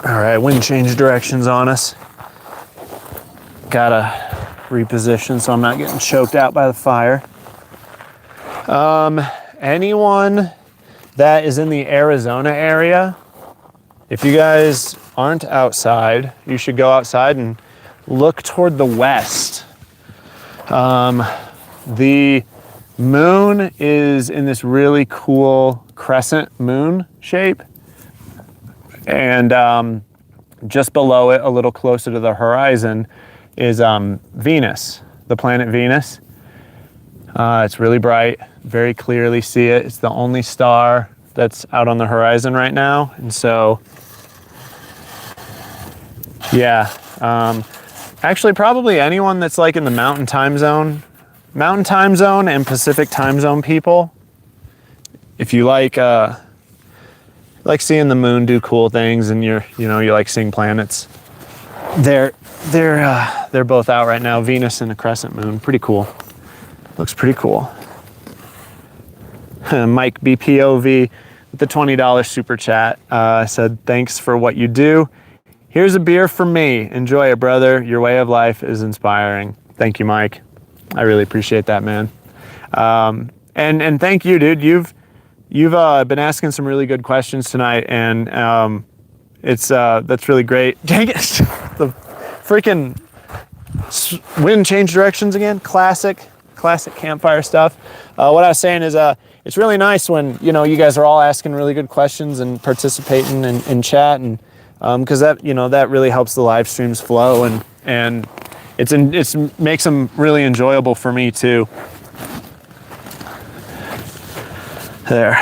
All right, wind changed directions on us. Gotta reposition so I'm not getting choked out by the fire. Anyone that is in the Arizona area, if you guys aren't outside, you should go outside and look toward the west. The moon is in this really cool crescent moon shape. And just below it, a little closer to the horizon, is Venus, the planet Venus. It's really bright, very clearly see it. It's the only star that's out on the horizon right now. And so, yeah, actually probably anyone that's like in the mountain time zone and Pacific time zone people, if you like seeing the moon do cool things and you like seeing planets, they're both out right now. Venus and a crescent moon, pretty cool. Looks pretty cool. Mike BPOV with the $20 super chat said, thanks for what you do. Here's a beer for me. Enjoy it, brother. Your way of life is inspiring. Thank you, Mike. I really appreciate that, man. And thank you, dude. You've been asking some really good questions tonight, and that's really great. Dang it! The freaking wind changed directions again. Classic Campfire stuff. What I was saying is, it's really nice when you guys are all asking really good questions and participating in chat, and because that really helps the live streams flow, and it makes them really enjoyable for me too. There.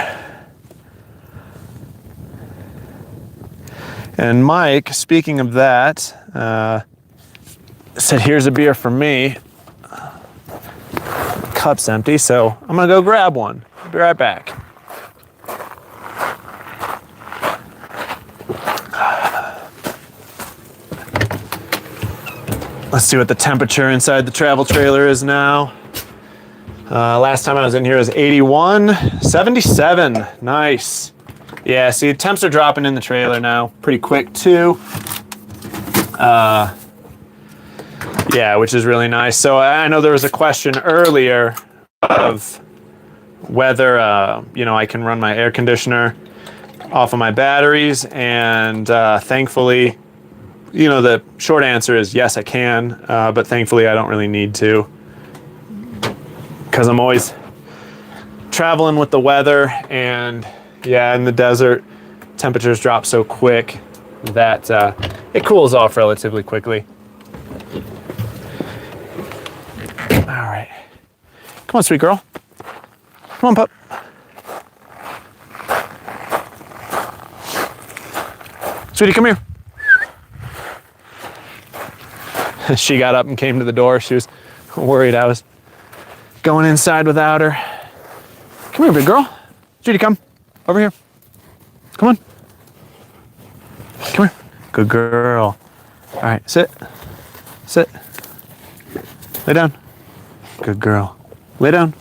And Mike, speaking of that, said, here's a beer for me. Cup's empty, so I'm gonna go grab one. I'll be right back. Let's see what the temperature inside the travel trailer is now. Last time I was in here was 81, 77, nice. Yeah, see, temps are dropping in the trailer now, pretty quick too. Yeah, which is really nice. So I know there was a question earlier of whether, I can run my air conditioner off of my batteries, and thankfully, the short answer is yes, I can, but thankfully I don't really need to, because I'm always traveling with the weather, and yeah, in the desert, temperatures drop so quick that it cools off relatively quickly. All right. Come on, sweet girl. Come on, pup. Sweetie, come here. She got up and came to the door. She was worried I was going inside without her. Come here, big girl. Sweetie, come. Over here. Come on. Come here. Good girl. All right, sit. Sit. Lay down. Good girl. Lay down.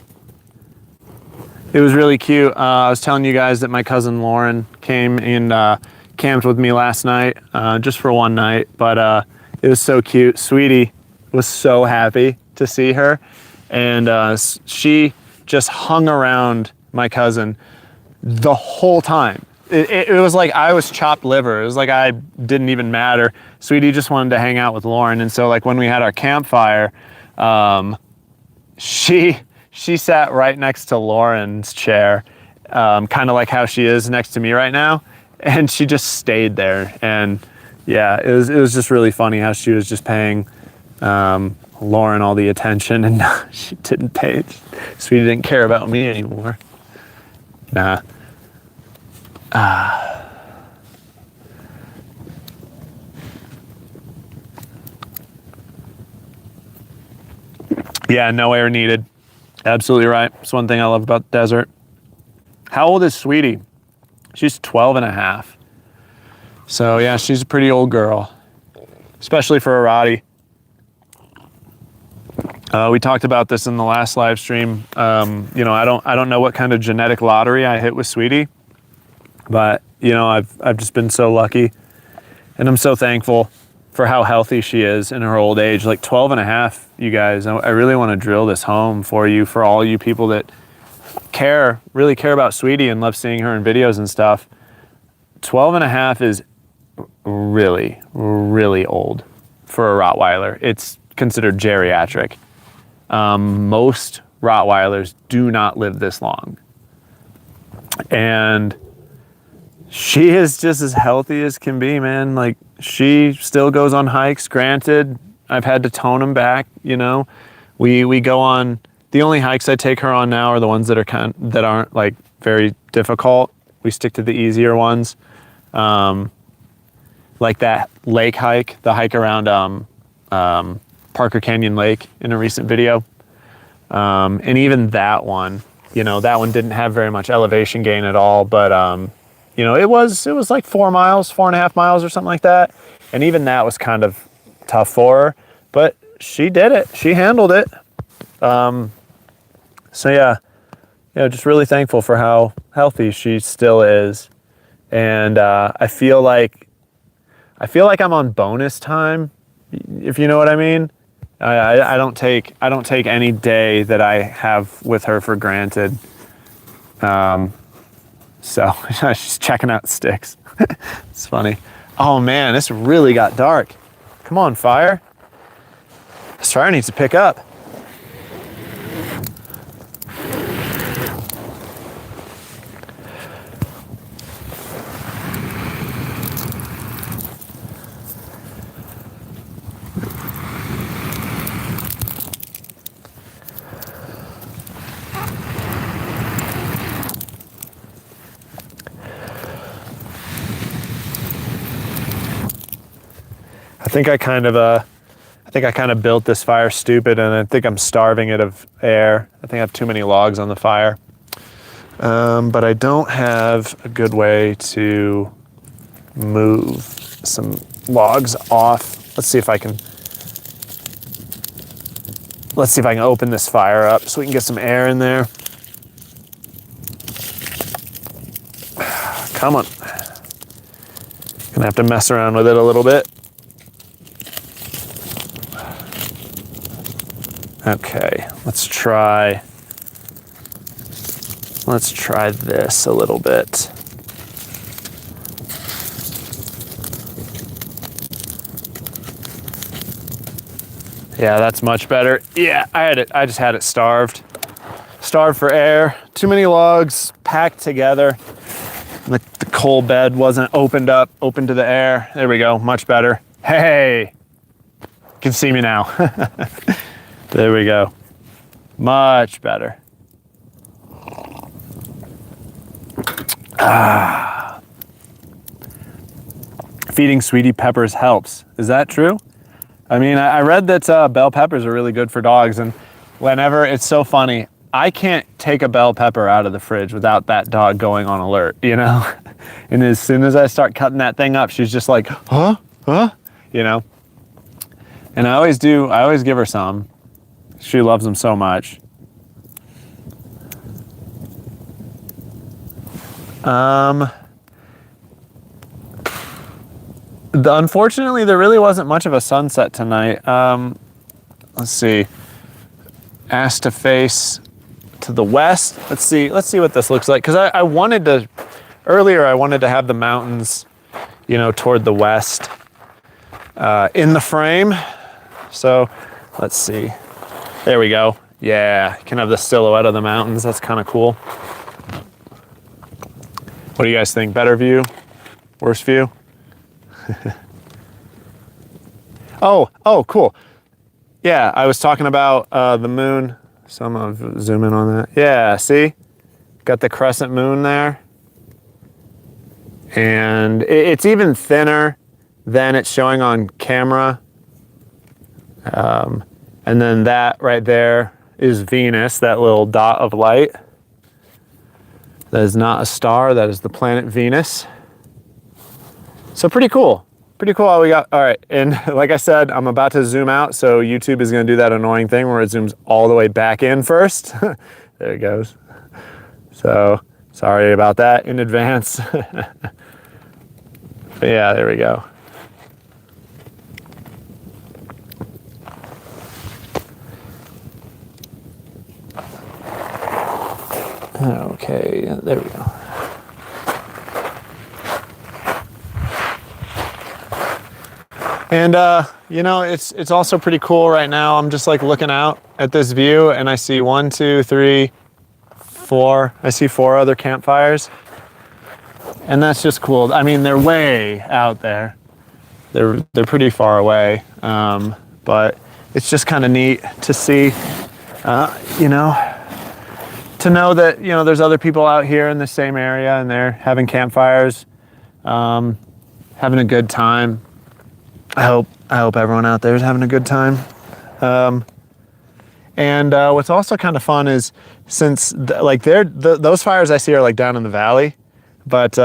It was really cute. I was telling you guys that my cousin Lauren came and camped with me last night, just for one night, but it was so cute. Sweetie was so happy to see her, and she just hung around my cousin the whole time. It was like I was chopped liver. It was like I didn't even matter. Sweetie just wanted to hang out with Lauren, and so like when we had our campfire, she sat right next to Lauren's chair, kind of like how she is next to me right now, and she just stayed there. And yeah, it was just really funny how she was just paying Lauren all the attention, and she didn't pay. Sweetie didn't care about me anymore. Nah. Yeah, no air needed. Absolutely right. It's one thing I love about the desert. How old is Sweetie? She's 12 and a half. So yeah, she's a pretty old girl, especially for a Rottie. We talked about this in the last live stream. I don't know what kind of genetic lottery I hit with Sweetie, but I've just been so lucky And I'm so thankful for how healthy she is in her old age. Like 12 and a half, you guys. I really want to drill this home for you, for all you people that really care about Sweetie and love seeing her in videos and stuff. 12 and a half is really, really old for a Rottweiler. It's considered geriatric. Most Rottweilers do not live this long. And she is just as healthy as can be, man. Like, she still goes on hikes. Granted, I've had to tone them back, you know. We go on, the only hikes I take her on now are the ones that aren't like very difficult. We stick to the easier ones. Like that lake hike, the hike around Parker Canyon Lake in a recent video. And even that one, you know, that one didn't have very much elevation gain at all, but you know, it was like 4 miles, 4.5 miles or something like that. And even that was kind of tough for her, but she did it. She handled it. So yeah, just really thankful for how healthy she still is. And I feel like I'm on bonus time, if you know what I mean. I don't take any day that I have with her for granted. So she's checking out sticks. It's funny. Oh man, this really got dark. Come on, Fire. This fire needs to pick up. I think I kind of built this fire stupid, and I think I'm starving it of air. I think I have too many logs on the fire. But I don't have a good way to move some logs off. Let's see if I can open this fire up so we can get some air in there. Come on. Gonna have to mess around with it a little bit. Okay, let's try this a little bit. Yeah, that's much better. Yeah, I just had it starved for air. Too many logs packed together. The coal bed wasn't open to the air. There we go, much better. Hey, you can see me now. There we go. Much better. Feeding Sweetie peppers helps. Is that true? I mean, I read that bell peppers are really good for dogs, and whenever, it's so funny, I can't take a bell pepper out of the fridge without that dog going on alert, you know? And as soon as I start cutting that thing up, she's just like, huh? You know? And I always give her some. She loves them so much. Unfortunately, there really wasn't much of a sunset tonight. Let's see. Asked to face to the west. Let's see what this looks like. Because I wanted to have the mountains, you know, toward the west in the frame. So let's see. There we go. Yeah, you can have the silhouette of the mountains. That's kind of cool. What do you guys think? Better view? Worse view? Oh, cool. Yeah, I was talking about the moon. So I'm gonna zoom in on that. Yeah, see? Got the crescent moon there. And it's even thinner than it's showing on camera. And then that right there is Venus, that little dot of light. That is not a star, that is the planet Venus. So pretty cool. Pretty cool how we got, all right. And like I said, I'm about to zoom out, so YouTube is gonna do that annoying thing where it zooms all the way back in first. There it goes. So sorry about that in advance. But yeah, there we go. Okay, there we go. And you know, it's also pretty cool right now. I'm just like looking out at this view and I see 1, 2, 3, 4. I see 4 other campfires. And that's just cool. I mean, they're way out there. They're pretty far away. But it's just kind of neat to see, you know, to know that, you know, there's other people out here in the same area and they're having campfires, having a good time. I hope everyone out there is having a good time. And what's also kind of fun is since like those fires I see are like down in the valley, but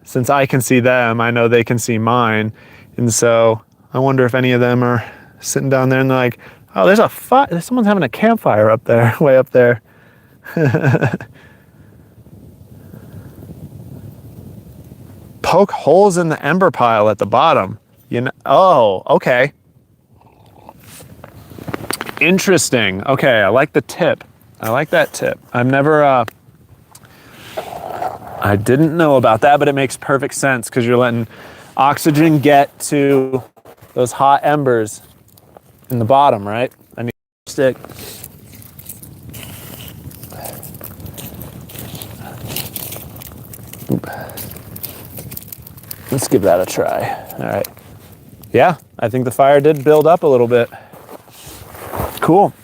since I can see them, I know they can see mine. And so I wonder if any of them are sitting down there and they're like, oh, there's someone's having a campfire up there, way up there. Poke holes in the ember pile at the bottom. You know, oh, okay. Interesting. Okay, I like the tip. I like that tip. I didn't know about that, but it makes perfect sense because you're letting oxygen get to those hot embers in the bottom, right? I need a stick. Oop. Let's give that a try. All right. Yeah, I think the fire did build up a little bit. Cool.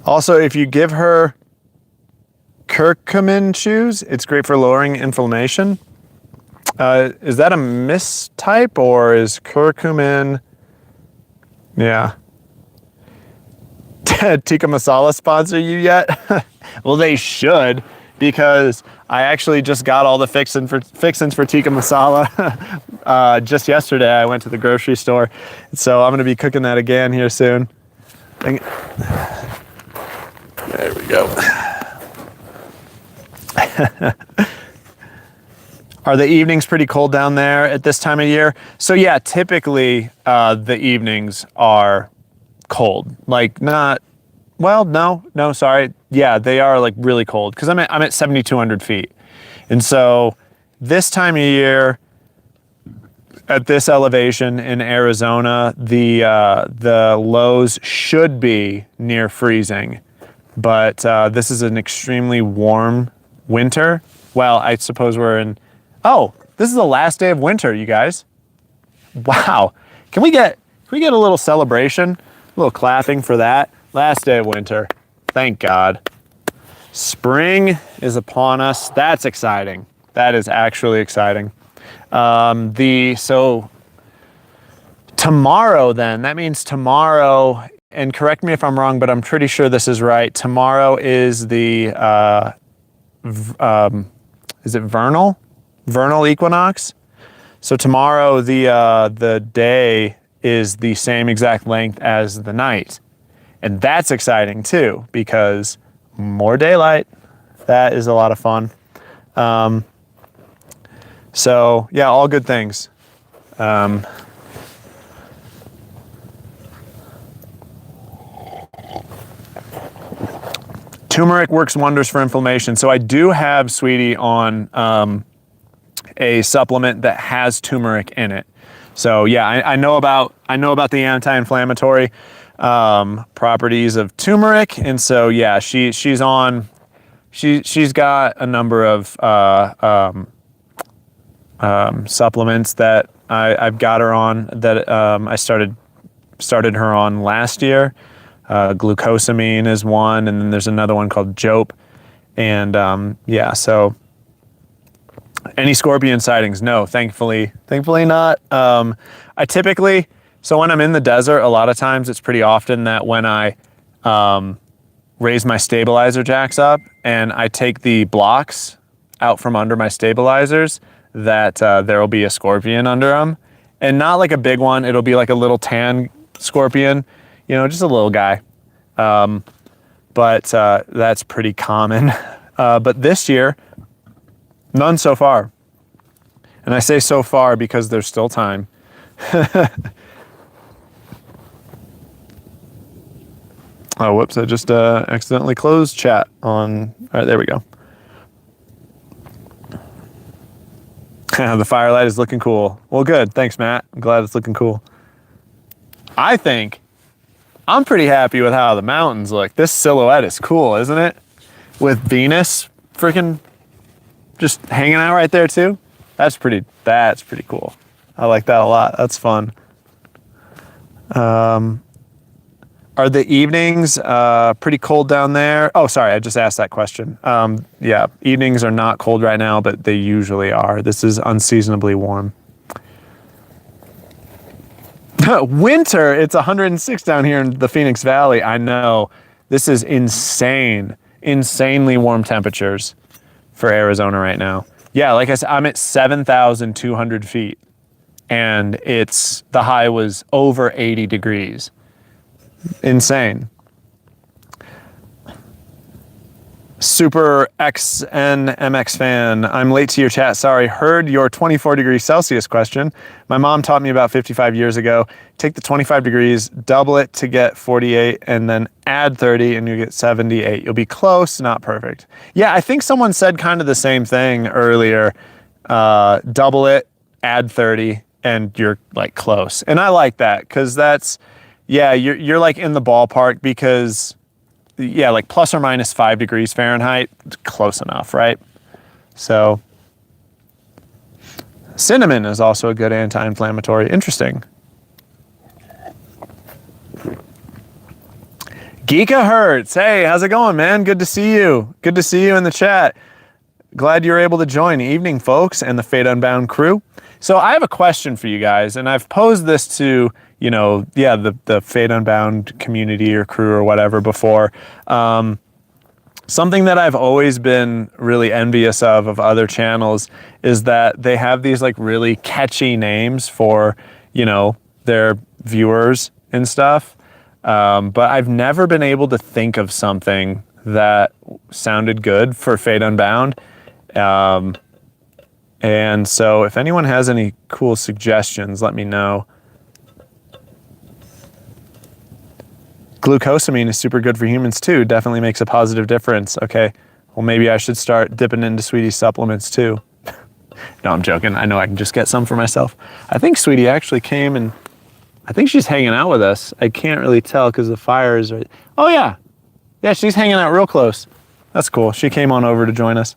Also, if you give her curcumin chews, it's great for lowering inflammation. Is that a mistype or is curcumin? Yeah. Tikka Masala sponsor you yet? Well, they should, because I actually just got all the fixins for tikka masala just yesterday. I went to the grocery store, so I'm going to be cooking that again here soon. There we go. Are the evenings pretty cold down there at this time of year? So yeah, typically the evenings are cold. Like not, well, no, sorry. Yeah, they are like really cold because I'm at 7,200 feet. And so this time of year, at this elevation in Arizona, the lows should be near freezing. But this is an extremely warm winter. Well, I suppose we're in, oh, this is the last day of winter, you guys. Wow. Can we get a little celebration, a little clapping for that? Last day of winter. Thank God. Spring is upon us. That's exciting. That is actually exciting. So tomorrow then, that means tomorrow, and correct me if I'm wrong, but I'm pretty sure this is right. Tomorrow is the, is it vernal equinox? So tomorrow the day is the same exact length as the night. And that's exciting too, because more daylight, that is a lot of fun. So yeah, all good things. Turmeric works wonders for inflammation. So I do have, sweetie, on a supplement that has turmeric in it. So yeah, I know about the anti-inflammatory properties of turmeric, and so yeah, she's got a number of supplements that I've got her on that I started her on last year. Glucosamine is one, and then there's another one called Jope, and yeah, so any scorpion sightings? No, thankfully not. I typically, so when I'm in the desert, a lot of times it's pretty often that when I raise my stabilizer jacks up and I take the blocks out from under my stabilizers, that there will be a scorpion under them, and not like a big one. It'll be like a little tan scorpion, you know, just a little guy. But that's pretty common. But this year, none so far. And I say so far because there's still time. Oh, whoops, I just accidentally closed chat on, all right, there we go. The firelight is looking cool. Well, good, thanks, Matt. I'm glad it's looking cool. I think I'm pretty happy with how the mountains look. This silhouette is cool, isn't it? With Venus freaking just hanging out right there too. That's pretty cool. I like that a lot. That's fun. Are the evenings pretty cold down there? Oh, sorry, I just asked that question. Yeah, evenings are not cold right now, but they usually are. This is unseasonably warm. Winter, it's 106 down here in the Phoenix Valley. I know. This is insane. Insanely warm temperatures for Arizona right now. Yeah, like I said, I'm at 7,200 feet. And the high was over 80 degrees. Insane. Super XNMX fan, I'm late to your chat, sorry. Heard your 24 degrees Celsius question. My mom taught me about 55 years ago. Take the 25 degrees, double it to get 48, and then add 30 and you get 78. You'll be close, not perfect. Yeah, I think someone said kind of the same thing earlier. Double it, add 30, and you're like close. And I like that because that's, yeah, you're like in the ballpark because, yeah, like plus or minus 5 degrees Fahrenheit, close enough, right? So cinnamon is also a good anti-inflammatory. Interesting. Geeka Hurts, hey, how's it going, man? Good to see you. Good to see you in the chat. Glad you're able to join. Evening, folks, and the Fate Unbound crew. So I have a question for you guys, and I've posed this to, you know, yeah, the Fate Unbound community or crew or whatever before. Something that I've always been really envious of other channels is that they have these like really catchy names for, you know, their viewers and stuff. But I've never been able to think of something that sounded good for Fate Unbound. And so if anyone has any cool suggestions, let me know. Glucosamine is super good for humans too. Definitely makes a positive difference. Okay, well maybe I should start dipping into Sweetie's supplements too. No, I'm joking. I know I can just get some for myself. I think Sweetie actually came and I think she's hanging out with us. I can't really tell because the fire is right. Oh yeah. Yeah, she's hanging out real close. That's cool. She came on over to join us.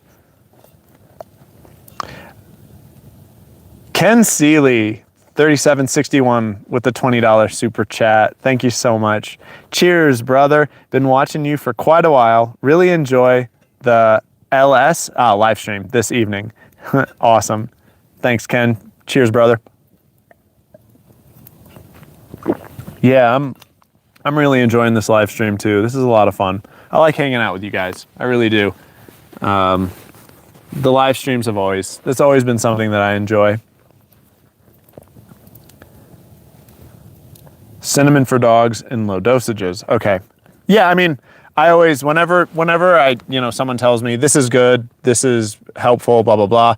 Ken Seeley, 3761 with the $20 super chat. Thank you so much. Cheers, brother. Been watching you for quite a while. Really enjoy the LS live stream this evening. Awesome. Thanks, Ken. Cheers, brother. Yeah, I'm really enjoying this live stream too. This is a lot of fun. I like hanging out with you guys. I really do. The live streams that's always been something that I enjoy. Cinnamon for dogs in low dosages. Okay. Yeah, I mean, I always, whenever I, you know, someone tells me this is good, this is helpful, blah, blah, blah.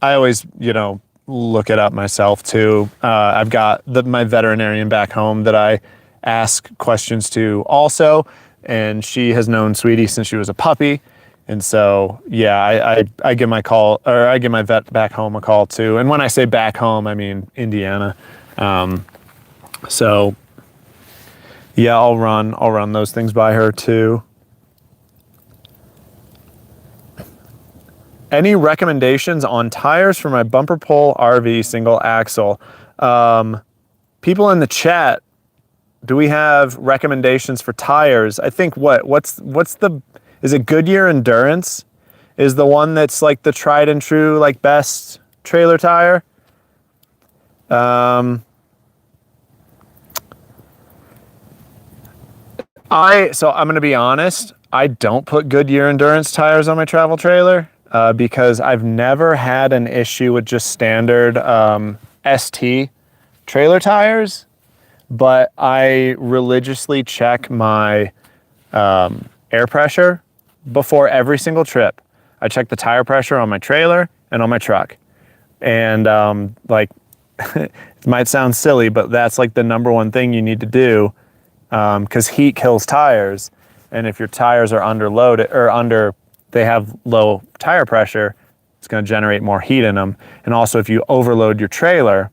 I always, you know, look it up myself too. I've got my veterinarian back home that I ask questions to also, and she has known Sweetie since she was a puppy. And so, yeah, I give my vet back home a call too. And when I say back home, I mean Indiana. So yeah, I'll run those things by her too. Any recommendations on tires for my bumper pole RV single axle? People in the chat, do we have recommendations for tires? I think is it Goodyear Endurance is the one that's like the tried and true, like best trailer tire? So I'm going to be honest, I don't put Goodyear Endurance tires on my travel trailer because I've never had an issue with just standard ST trailer tires, but I religiously check my air pressure before every single trip. I check the tire pressure on my trailer and on my truck. And like, it might sound silly, but that's like the number one thing you need to do, because heat kills tires. And if your tires are underloaded or they have low tire pressure, it's going to generate more heat in them. And also if you overload your trailer,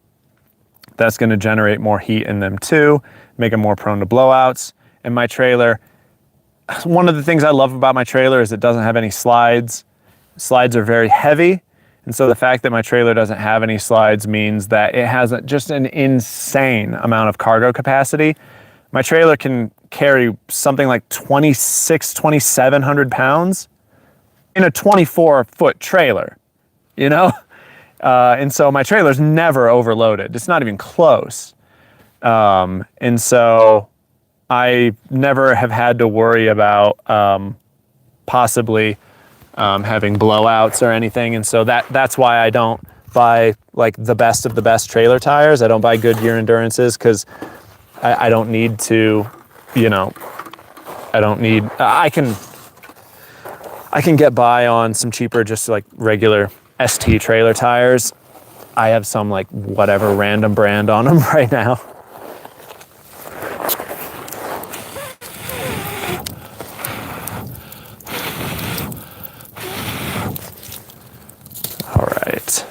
that's going to generate more heat in them too, make them more prone to blowouts. And my trailer, one of the things I love about my trailer is it doesn't have any slides. Slides are very heavy. And so the fact that my trailer doesn't have any slides means that it has just an insane amount of cargo capacity. My trailer can carry something like 2,700 pounds in a 24-foot trailer, you know? And so my trailer's never overloaded. It's not even close. And so I never have had to worry about possibly having blowouts or anything. And so that's why I don't buy like the best of the best trailer tires. I don't buy Goodyear Endurances because I don't need to, you know, I can get by on some cheaper, just like regular ST trailer tires. I have some like whatever random brand on them right now. All right.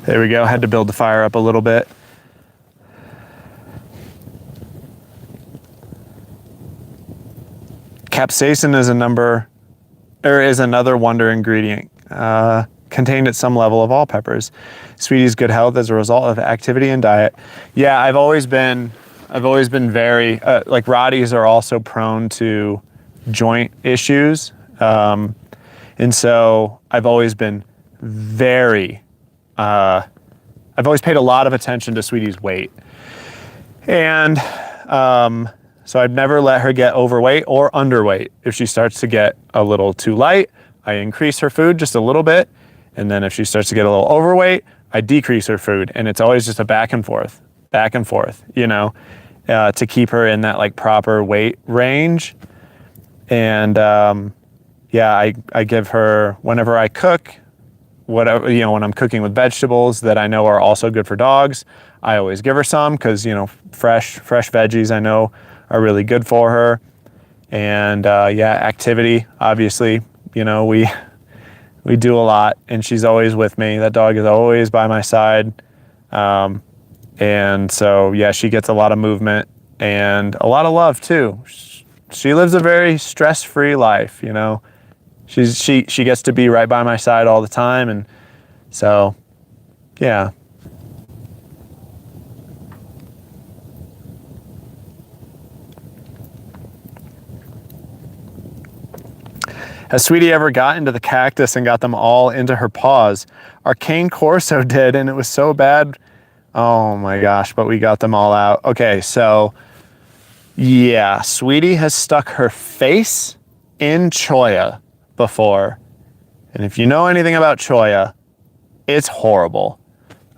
There we go. Had to build the fire up a little bit. Capsaicin is another wonder ingredient contained at some level of all peppers. Sweetie's good health as a result of activity and diet. Yeah, I've always been very like Rotties are also prone to joint issues, and so I've always been very. I've always paid a lot of attention to Sweetie's weight. And so I've never let her get overweight or underweight. If she starts to get a little too light, I increase her food just a little bit. And then if she starts to get a little overweight, I decrease her food. And it's always just a back and forth, you know, to keep her in that like proper weight range. And yeah, I give her, whenever I cook, whatever, you know, when I'm cooking with vegetables that I know are also good for dogs, I always give her some because, you know, fresh veggies I know are really good for her. And yeah, activity, obviously, you know, we do a lot and she's always with me. That dog is always by my side. And so, yeah, she gets a lot of movement and a lot of love too. She lives a very stress-free life, you know. She gets to be right by my side all the time, and so, yeah. Has Sweetie ever got into the cactus and got them all into her paws? Our Cane Corso did, and it was so bad. Oh my gosh, but we got them all out. Okay, so, yeah, Sweetie has stuck her face in Choya before, and if you know anything about Choya, it's horrible.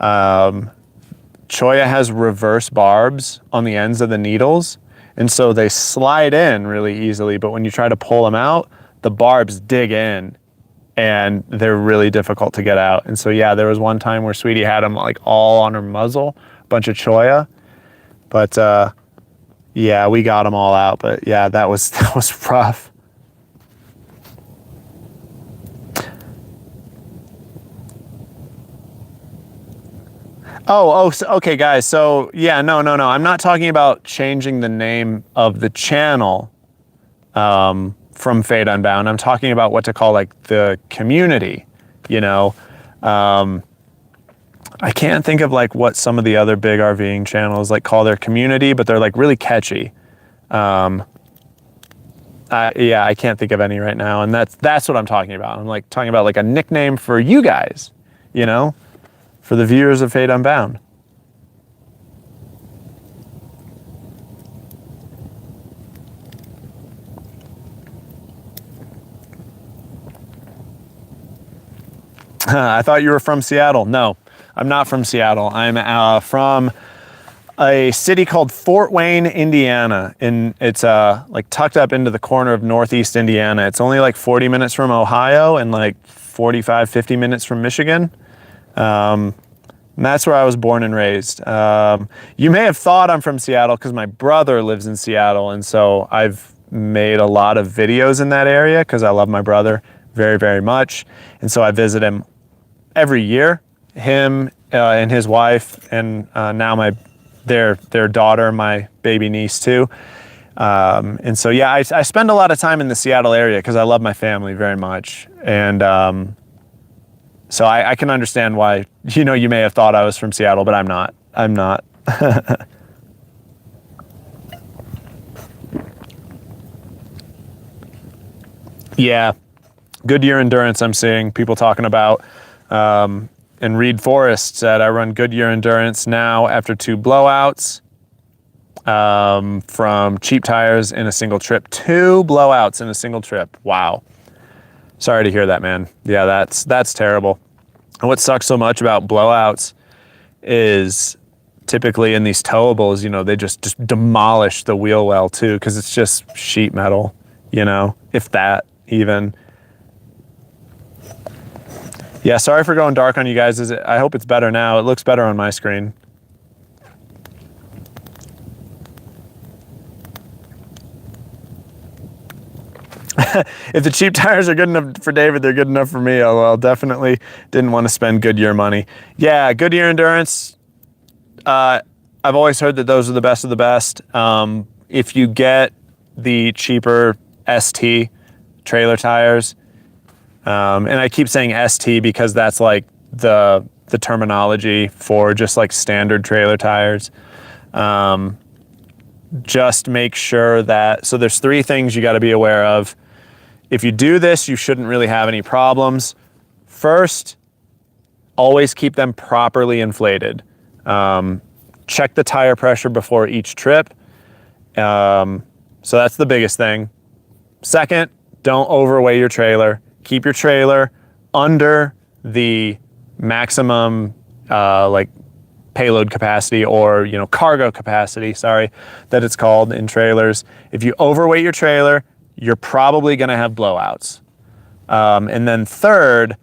Choya has reverse barbs on the ends of the needles, and so they slide in really easily, but when you try to pull them out, the barbs dig in and they're really difficult to get out. And so yeah, there was one time where Sweetie had them like all on her muzzle, a bunch of Choya, but yeah, we got them all out. But yeah, that was rough. So, okay, guys. So yeah, no. I'm not talking about changing the name of the channel from Fade Unbound. I'm talking about what to call like the community, you know. I can't think of like what some of the other big RVing channels like call their community, but they're like really catchy. Yeah, I can't think of any right now, and that's what I'm talking about. I'm like talking about like a nickname for you guys, you know, for the viewers of Fate Unbound. I thought you were from Seattle. No, I'm not from Seattle. I'm from a city called Fort Wayne, Indiana, and it's like tucked up into the corner of Northeast Indiana. It's only like 40 minutes from Ohio and like 45, 50 minutes from Michigan. And that's where I was born and raised. You may have thought I'm from Seattle because my brother lives in Seattle, and so I've made a lot of videos in that area because I love my brother very, very much, and so I visit him every year. Him and his wife, and now their daughter, my baby niece too. And so yeah, I spend a lot of time in the Seattle area because I love my family very much, and so I can understand why, you know, you may have thought I was from Seattle, but I'm not. I'm not. Yeah, Goodyear Endurance I'm seeing people talking about. And Reed Forrest said, I run Goodyear Endurance now after 2 blowouts from cheap tires in a single trip. 2 blowouts in a single trip. Wow. Sorry to hear that, man. Yeah, that's terrible. And what sucks so much about blowouts is typically in these towables, you know, they just demolish the wheel well too, because it's just sheet metal, you know, if that even. Yeah, sorry for going dark on you guys. I hope it's better now. It looks better on my screen. If the cheap tires are good enough for David, they're good enough for me. I'll definitely didn't want to spend Goodyear money. Yeah, Goodyear Endurance. I've always heard that those are the best of the best. If you get the cheaper ST trailer tires, and I keep saying ST because that's like the terminology for just like standard trailer tires. Just make sure that, so there's 3 things you got to be aware of. If you do this, you shouldn't really have any problems. First, always keep them properly inflated. Check the tire pressure before each trip. So that's the biggest thing. Second, don't overweigh your trailer. Keep your trailer under the maximum like payload capacity, or, you know, cargo capacity, sorry, that it's called in trailers. If you overweight your trailer, you're probably going to have blowouts. And then third,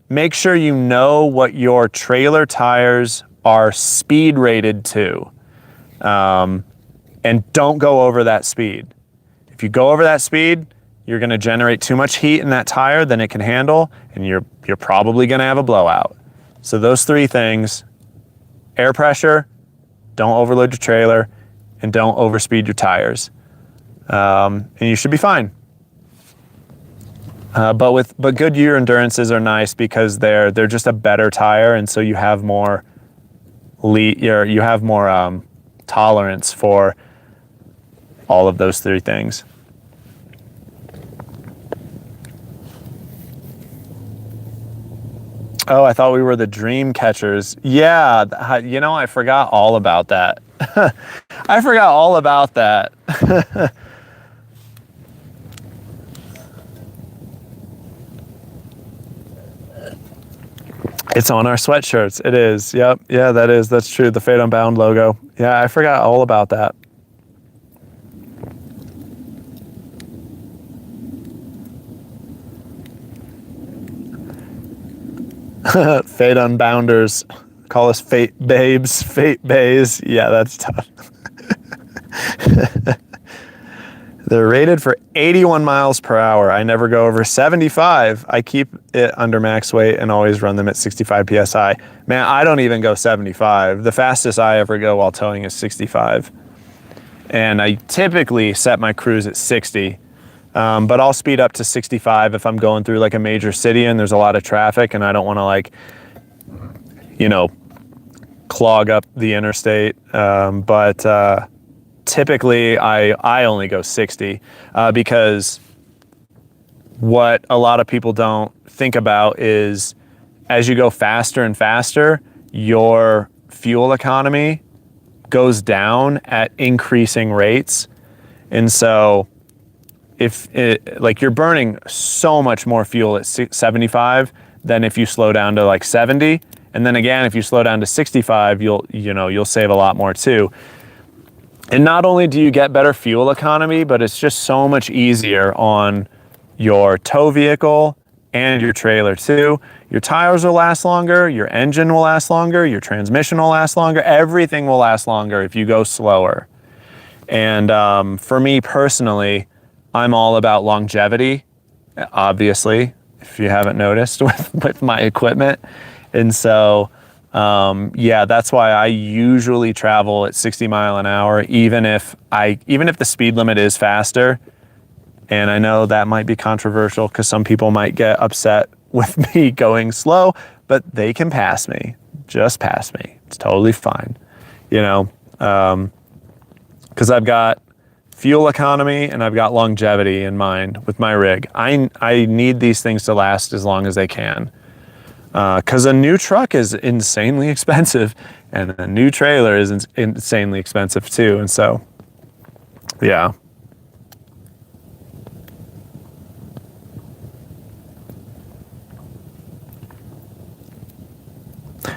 make sure you know what your trailer tires are speed rated to, and don't go over that speed. If you go over that speed, you're going to generate too much heat in that tire than it can handle, and you're probably going to have a blowout. So those 3 things: air pressure, don't overload your trailer, and don't overspeed your tires. And you should be fine. But Goodyear Endurances are nice because they're just a better tire, and so you have more tolerance for all of those 3 things. Oh, I thought we were the dream catchers. Yeah, you know, I forgot all about that. I forgot all about that. It's on our sweatshirts. It is. Yep. Yeah, that's true. The Fate Unbound logo. Yeah, I forgot all about that. Fate Unbounders. Call us Fate Babes, Fate Bays. Yeah, that's tough. They're rated for 81 miles per hour. I never go over 75. I keep it under max weight and always run them at 65 PSI. Man, I don't even go 75. The fastest I ever go while towing is 65. And I typically set my cruise at 60. But I'll speed up to 65 if I'm going through like a major city and there's a lot of traffic and I don't want to, like, you know, clog up the interstate. typically I only go 60 because what a lot of people don't think about is as you go faster and faster, your fuel economy goes down at increasing rates. And so like you're burning so much more fuel at 75 than if you slow down to like 70. And then again, if you slow down to 65, you'll save a lot more too. And not only do you get better fuel economy, but it's just so much easier on your tow vehicle and your trailer too. Your tires will last longer, your engine will last longer, your transmission will last longer, everything will last longer if you go slower. And for me personally, I'm all about longevity, obviously, if you haven't noticed with my equipment. And so, yeah, that's why I usually travel at 60 mile an hour, even if the speed limit is faster. And I know that might be controversial because some people might get upset with me going slow, but they can pass me, just pass me. It's totally fine, because I've got fuel economy and I've got longevity in mind with my rig. I need these things to last as long as they can. Because a new truck is insanely expensive and a new trailer is insanely expensive too. And so, yeah.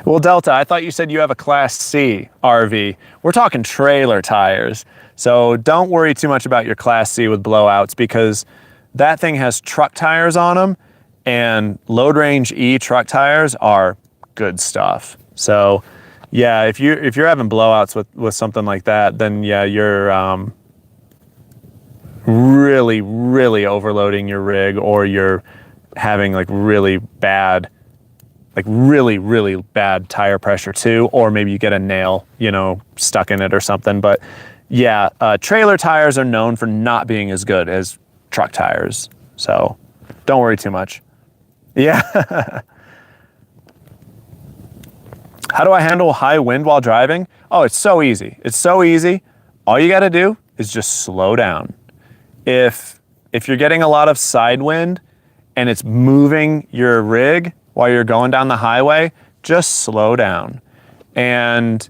Well, Delta, I thought you said you have a Class C RV. We're talking trailer tires. So don't worry too much about your Class C with blowouts because that thing has truck tires on them, and load range E truck tires are good stuff. So yeah, if you're having blowouts with something like that, then yeah, you're really, really overloading your rig, or you're having like really, really bad tire pressure too, or maybe you get a nail, stuck in it or something. But yeah, trailer tires are known for not being as good as truck tires. So don't worry too much. Yeah. How do I handle high wind while driving? Oh, it's so easy. It's so easy. All you got to do is just slow down. If you're getting a lot of side wind and it's moving your rig while you're going down the highway, just slow down. And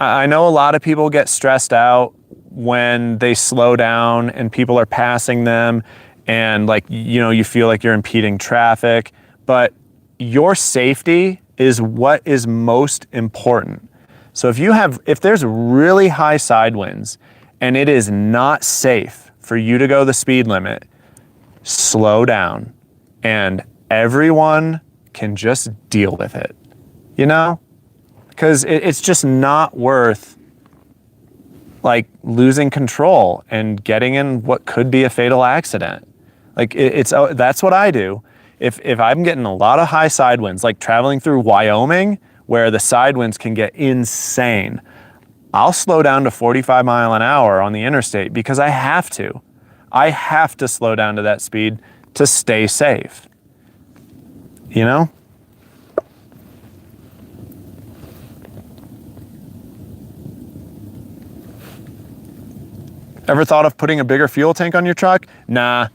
I know a lot of people get stressed out when they slow down and people are passing them and you feel like you're impeding traffic, but your safety is what is most important. So if there's really high side winds and it is not safe for you to go the speed limit, slow down and everyone can just deal with it, because it's just not worth losing control and getting in what could be a fatal accident. That's what I do. If I'm getting a lot of high side winds, like traveling through Wyoming, where the side winds can get insane, I'll slow down to 45 mile an hour on the interstate because I have to. I have to slow down to that speed to stay safe. Ever thought of putting a bigger fuel tank on your truck? Nah,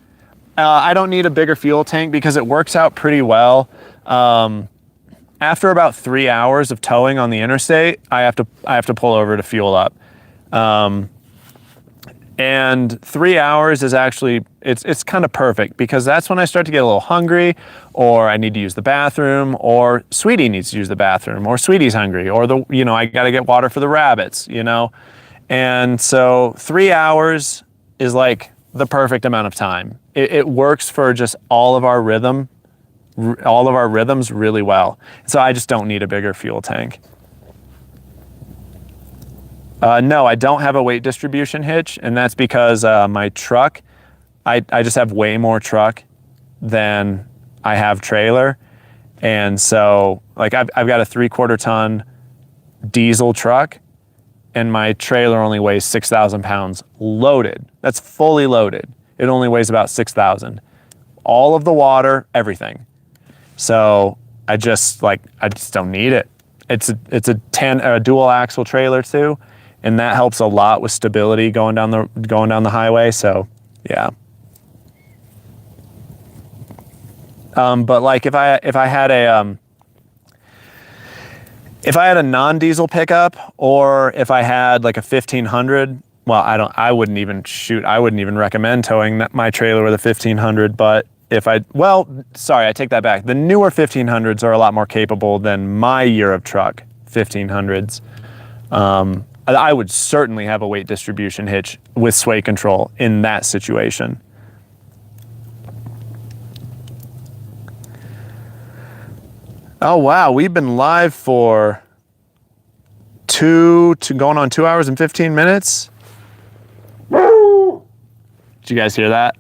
I don't need a bigger fuel tank because it works out pretty well. After about 3 hours of towing on the interstate, I have to pull over to fuel up. And 3 hours is actually, it's kind of perfect because that's when I start to get a little hungry, or I need to use the bathroom, or Sweetie needs to use the bathroom, or Sweetie's hungry, or I got to get water for the rabbits, And so 3 hours is like the perfect amount of time. It works for just all of our rhythms really well. So I just don't need a bigger fuel tank. No, I don't have a weight distribution hitch, and that's because my truck, I just have way more truck than I have trailer. And so I've got a 3/4 ton diesel truck, and my trailer only weighs 6,000 pounds loaded. That's fully loaded. It only weighs about 6,000. All of the water, everything. So I just don't need it. It's a dual axle trailer too. and that helps a lot with stability going down the highway. So yeah. But like if I had a non-diesel pickup, or if I had like a 1500, well, I wouldn't even recommend towing my trailer with a 1500, but sorry, I take that back. The newer 1500s are a lot more capable than my year of truck 1500s. I would certainly have a weight distribution hitch with sway control in that situation. Oh wow, we've been live for going on 2 hours and 15 minutes. Did you guys hear that?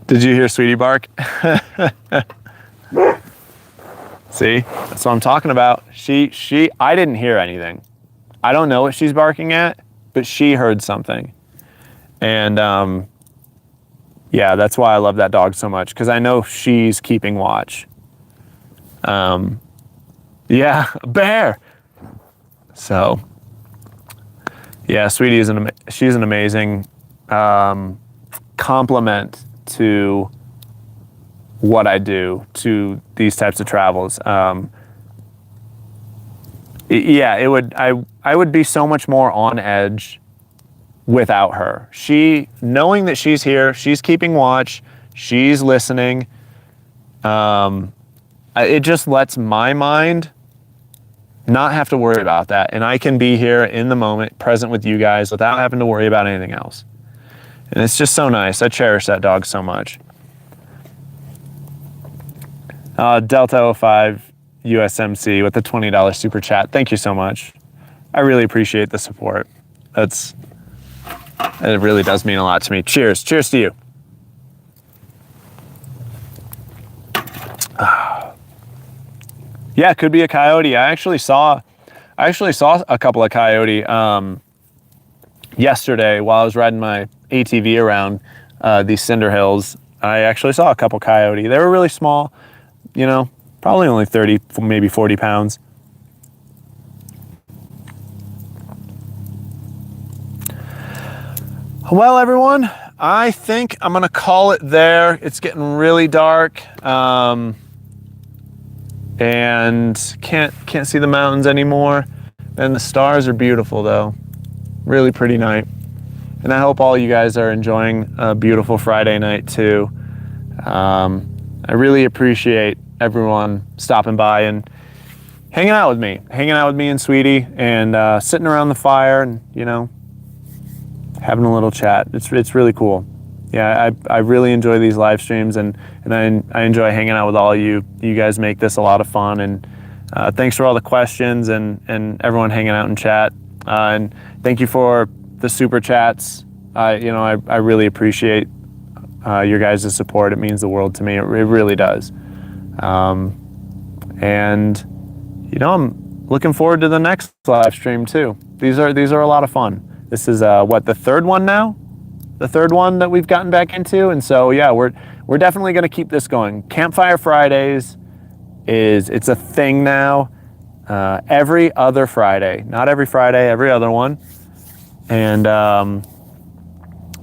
Did you hear Sweetie bark? See, that's what I'm talking about. I didn't hear anything. I don't know what she's barking at, but she heard something. And yeah, that's why I love that dog so much, because I know she's keeping watch. Yeah, a bear. So yeah, Sweetie she's an amazing complement to what I do, to these types of travels. Yeah, I would be so much more on edge without her. Knowing that she's here, she's keeping watch, she's listening, it just lets my mind not have to worry about that. And I can be here in the moment, present with you guys without having to worry about anything else. And it's just so nice. I cherish that dog so much. Delta 05 USMC with the $20 super chat. Thank you so much. I really appreciate the support. It really does mean a lot to me. Cheers. Cheers to you. Yeah, it could be a coyote. I actually saw a couple of coyote yesterday while I was riding my ATV around these cinder hills. I actually saw a couple coyote. They were really small, you know, probably only 30, maybe 40 pounds. Well, everyone, I think I'm gonna call it there. It's getting really dark. And can't see the mountains anymore. And the stars are beautiful though. Really pretty night. And I hope all you guys are enjoying a beautiful Friday night too. I really appreciate everyone stopping by and hanging out with me and Sweetie, and sitting around the fire and, you know, having a little chat. It's really cool. Yeah, I really enjoy these live streams, and I enjoy hanging out with all of you. You guys make this a lot of fun, and thanks for all the questions and everyone hanging out in chat. And thank you for the super chats. I really appreciate your guys' support. It means the world to me. It really does. And you know, I'm looking forward to the next live stream too. These are a lot of fun. This is the third one now? The third one that we've gotten back into, and so yeah, we're definitely going to keep this going. Campfire Fridays it's a thing now. Every other Friday, not every Friday, every other one. And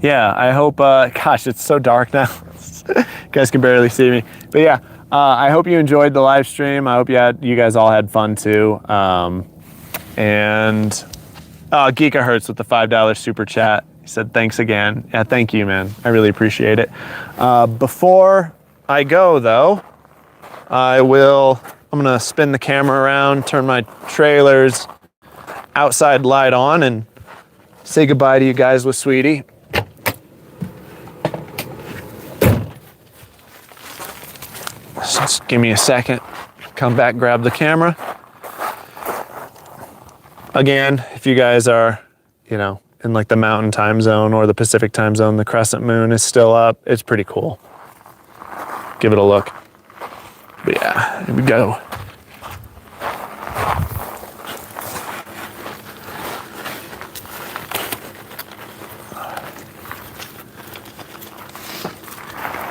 yeah, I hope. Gosh, it's so dark now. You guys can barely see me, but yeah, I hope you enjoyed the live stream. I hope you guys all had fun too. And Geeka Hurts with the $5 super chat. He said, thanks again. Yeah, thank you, man. I really appreciate it. Before I go, though, I'm going to spin the camera around, turn my trailer's outside light on, and say goodbye to you guys with Sweetie. Just give me a second. Come back, grab the camera. Again, if you guys are, you know, in like the mountain time zone or the Pacific time zone, the crescent moon is still up. It's pretty cool. Give it a look. But yeah, here we go.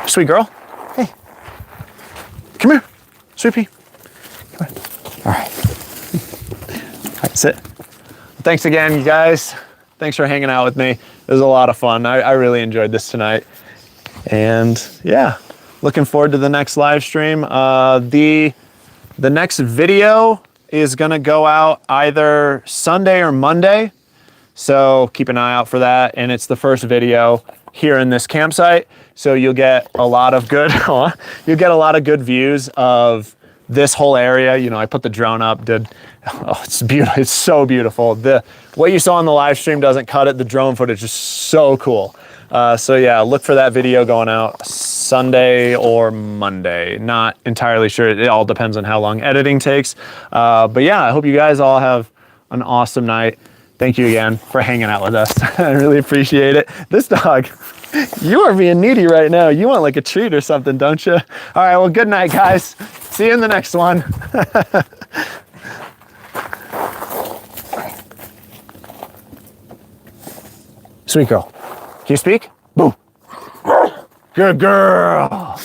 Sweet girl. Hey. Come here. Sweet pea. Come here. All right. All right, sit. Thanks again, you guys. Thanks for hanging out with me. It was a lot of fun. I really enjoyed this tonight. And yeah, looking forward to the next live stream. The next video is gonna go out either Sunday or Monday. So keep an eye out for that. And it's the first video here in this campsite. So you'll get a lot of good, views of this whole area. You know, I put the drone up, it's beautiful. It's so beautiful. What you saw on the live stream doesn't cut it. The drone footage is so cool. So yeah, look for that video going out Sunday or Monday. Not entirely sure. It all depends on how long editing takes. But yeah, I hope you guys all have an awesome night. Thank you again for hanging out with us. I really appreciate it. This dog, you are being needy right now. You want like a treat or something, don't you? All right, well, good night, guys. See you in the next one. Sweet girl. Can you speak? Boo. Good girl.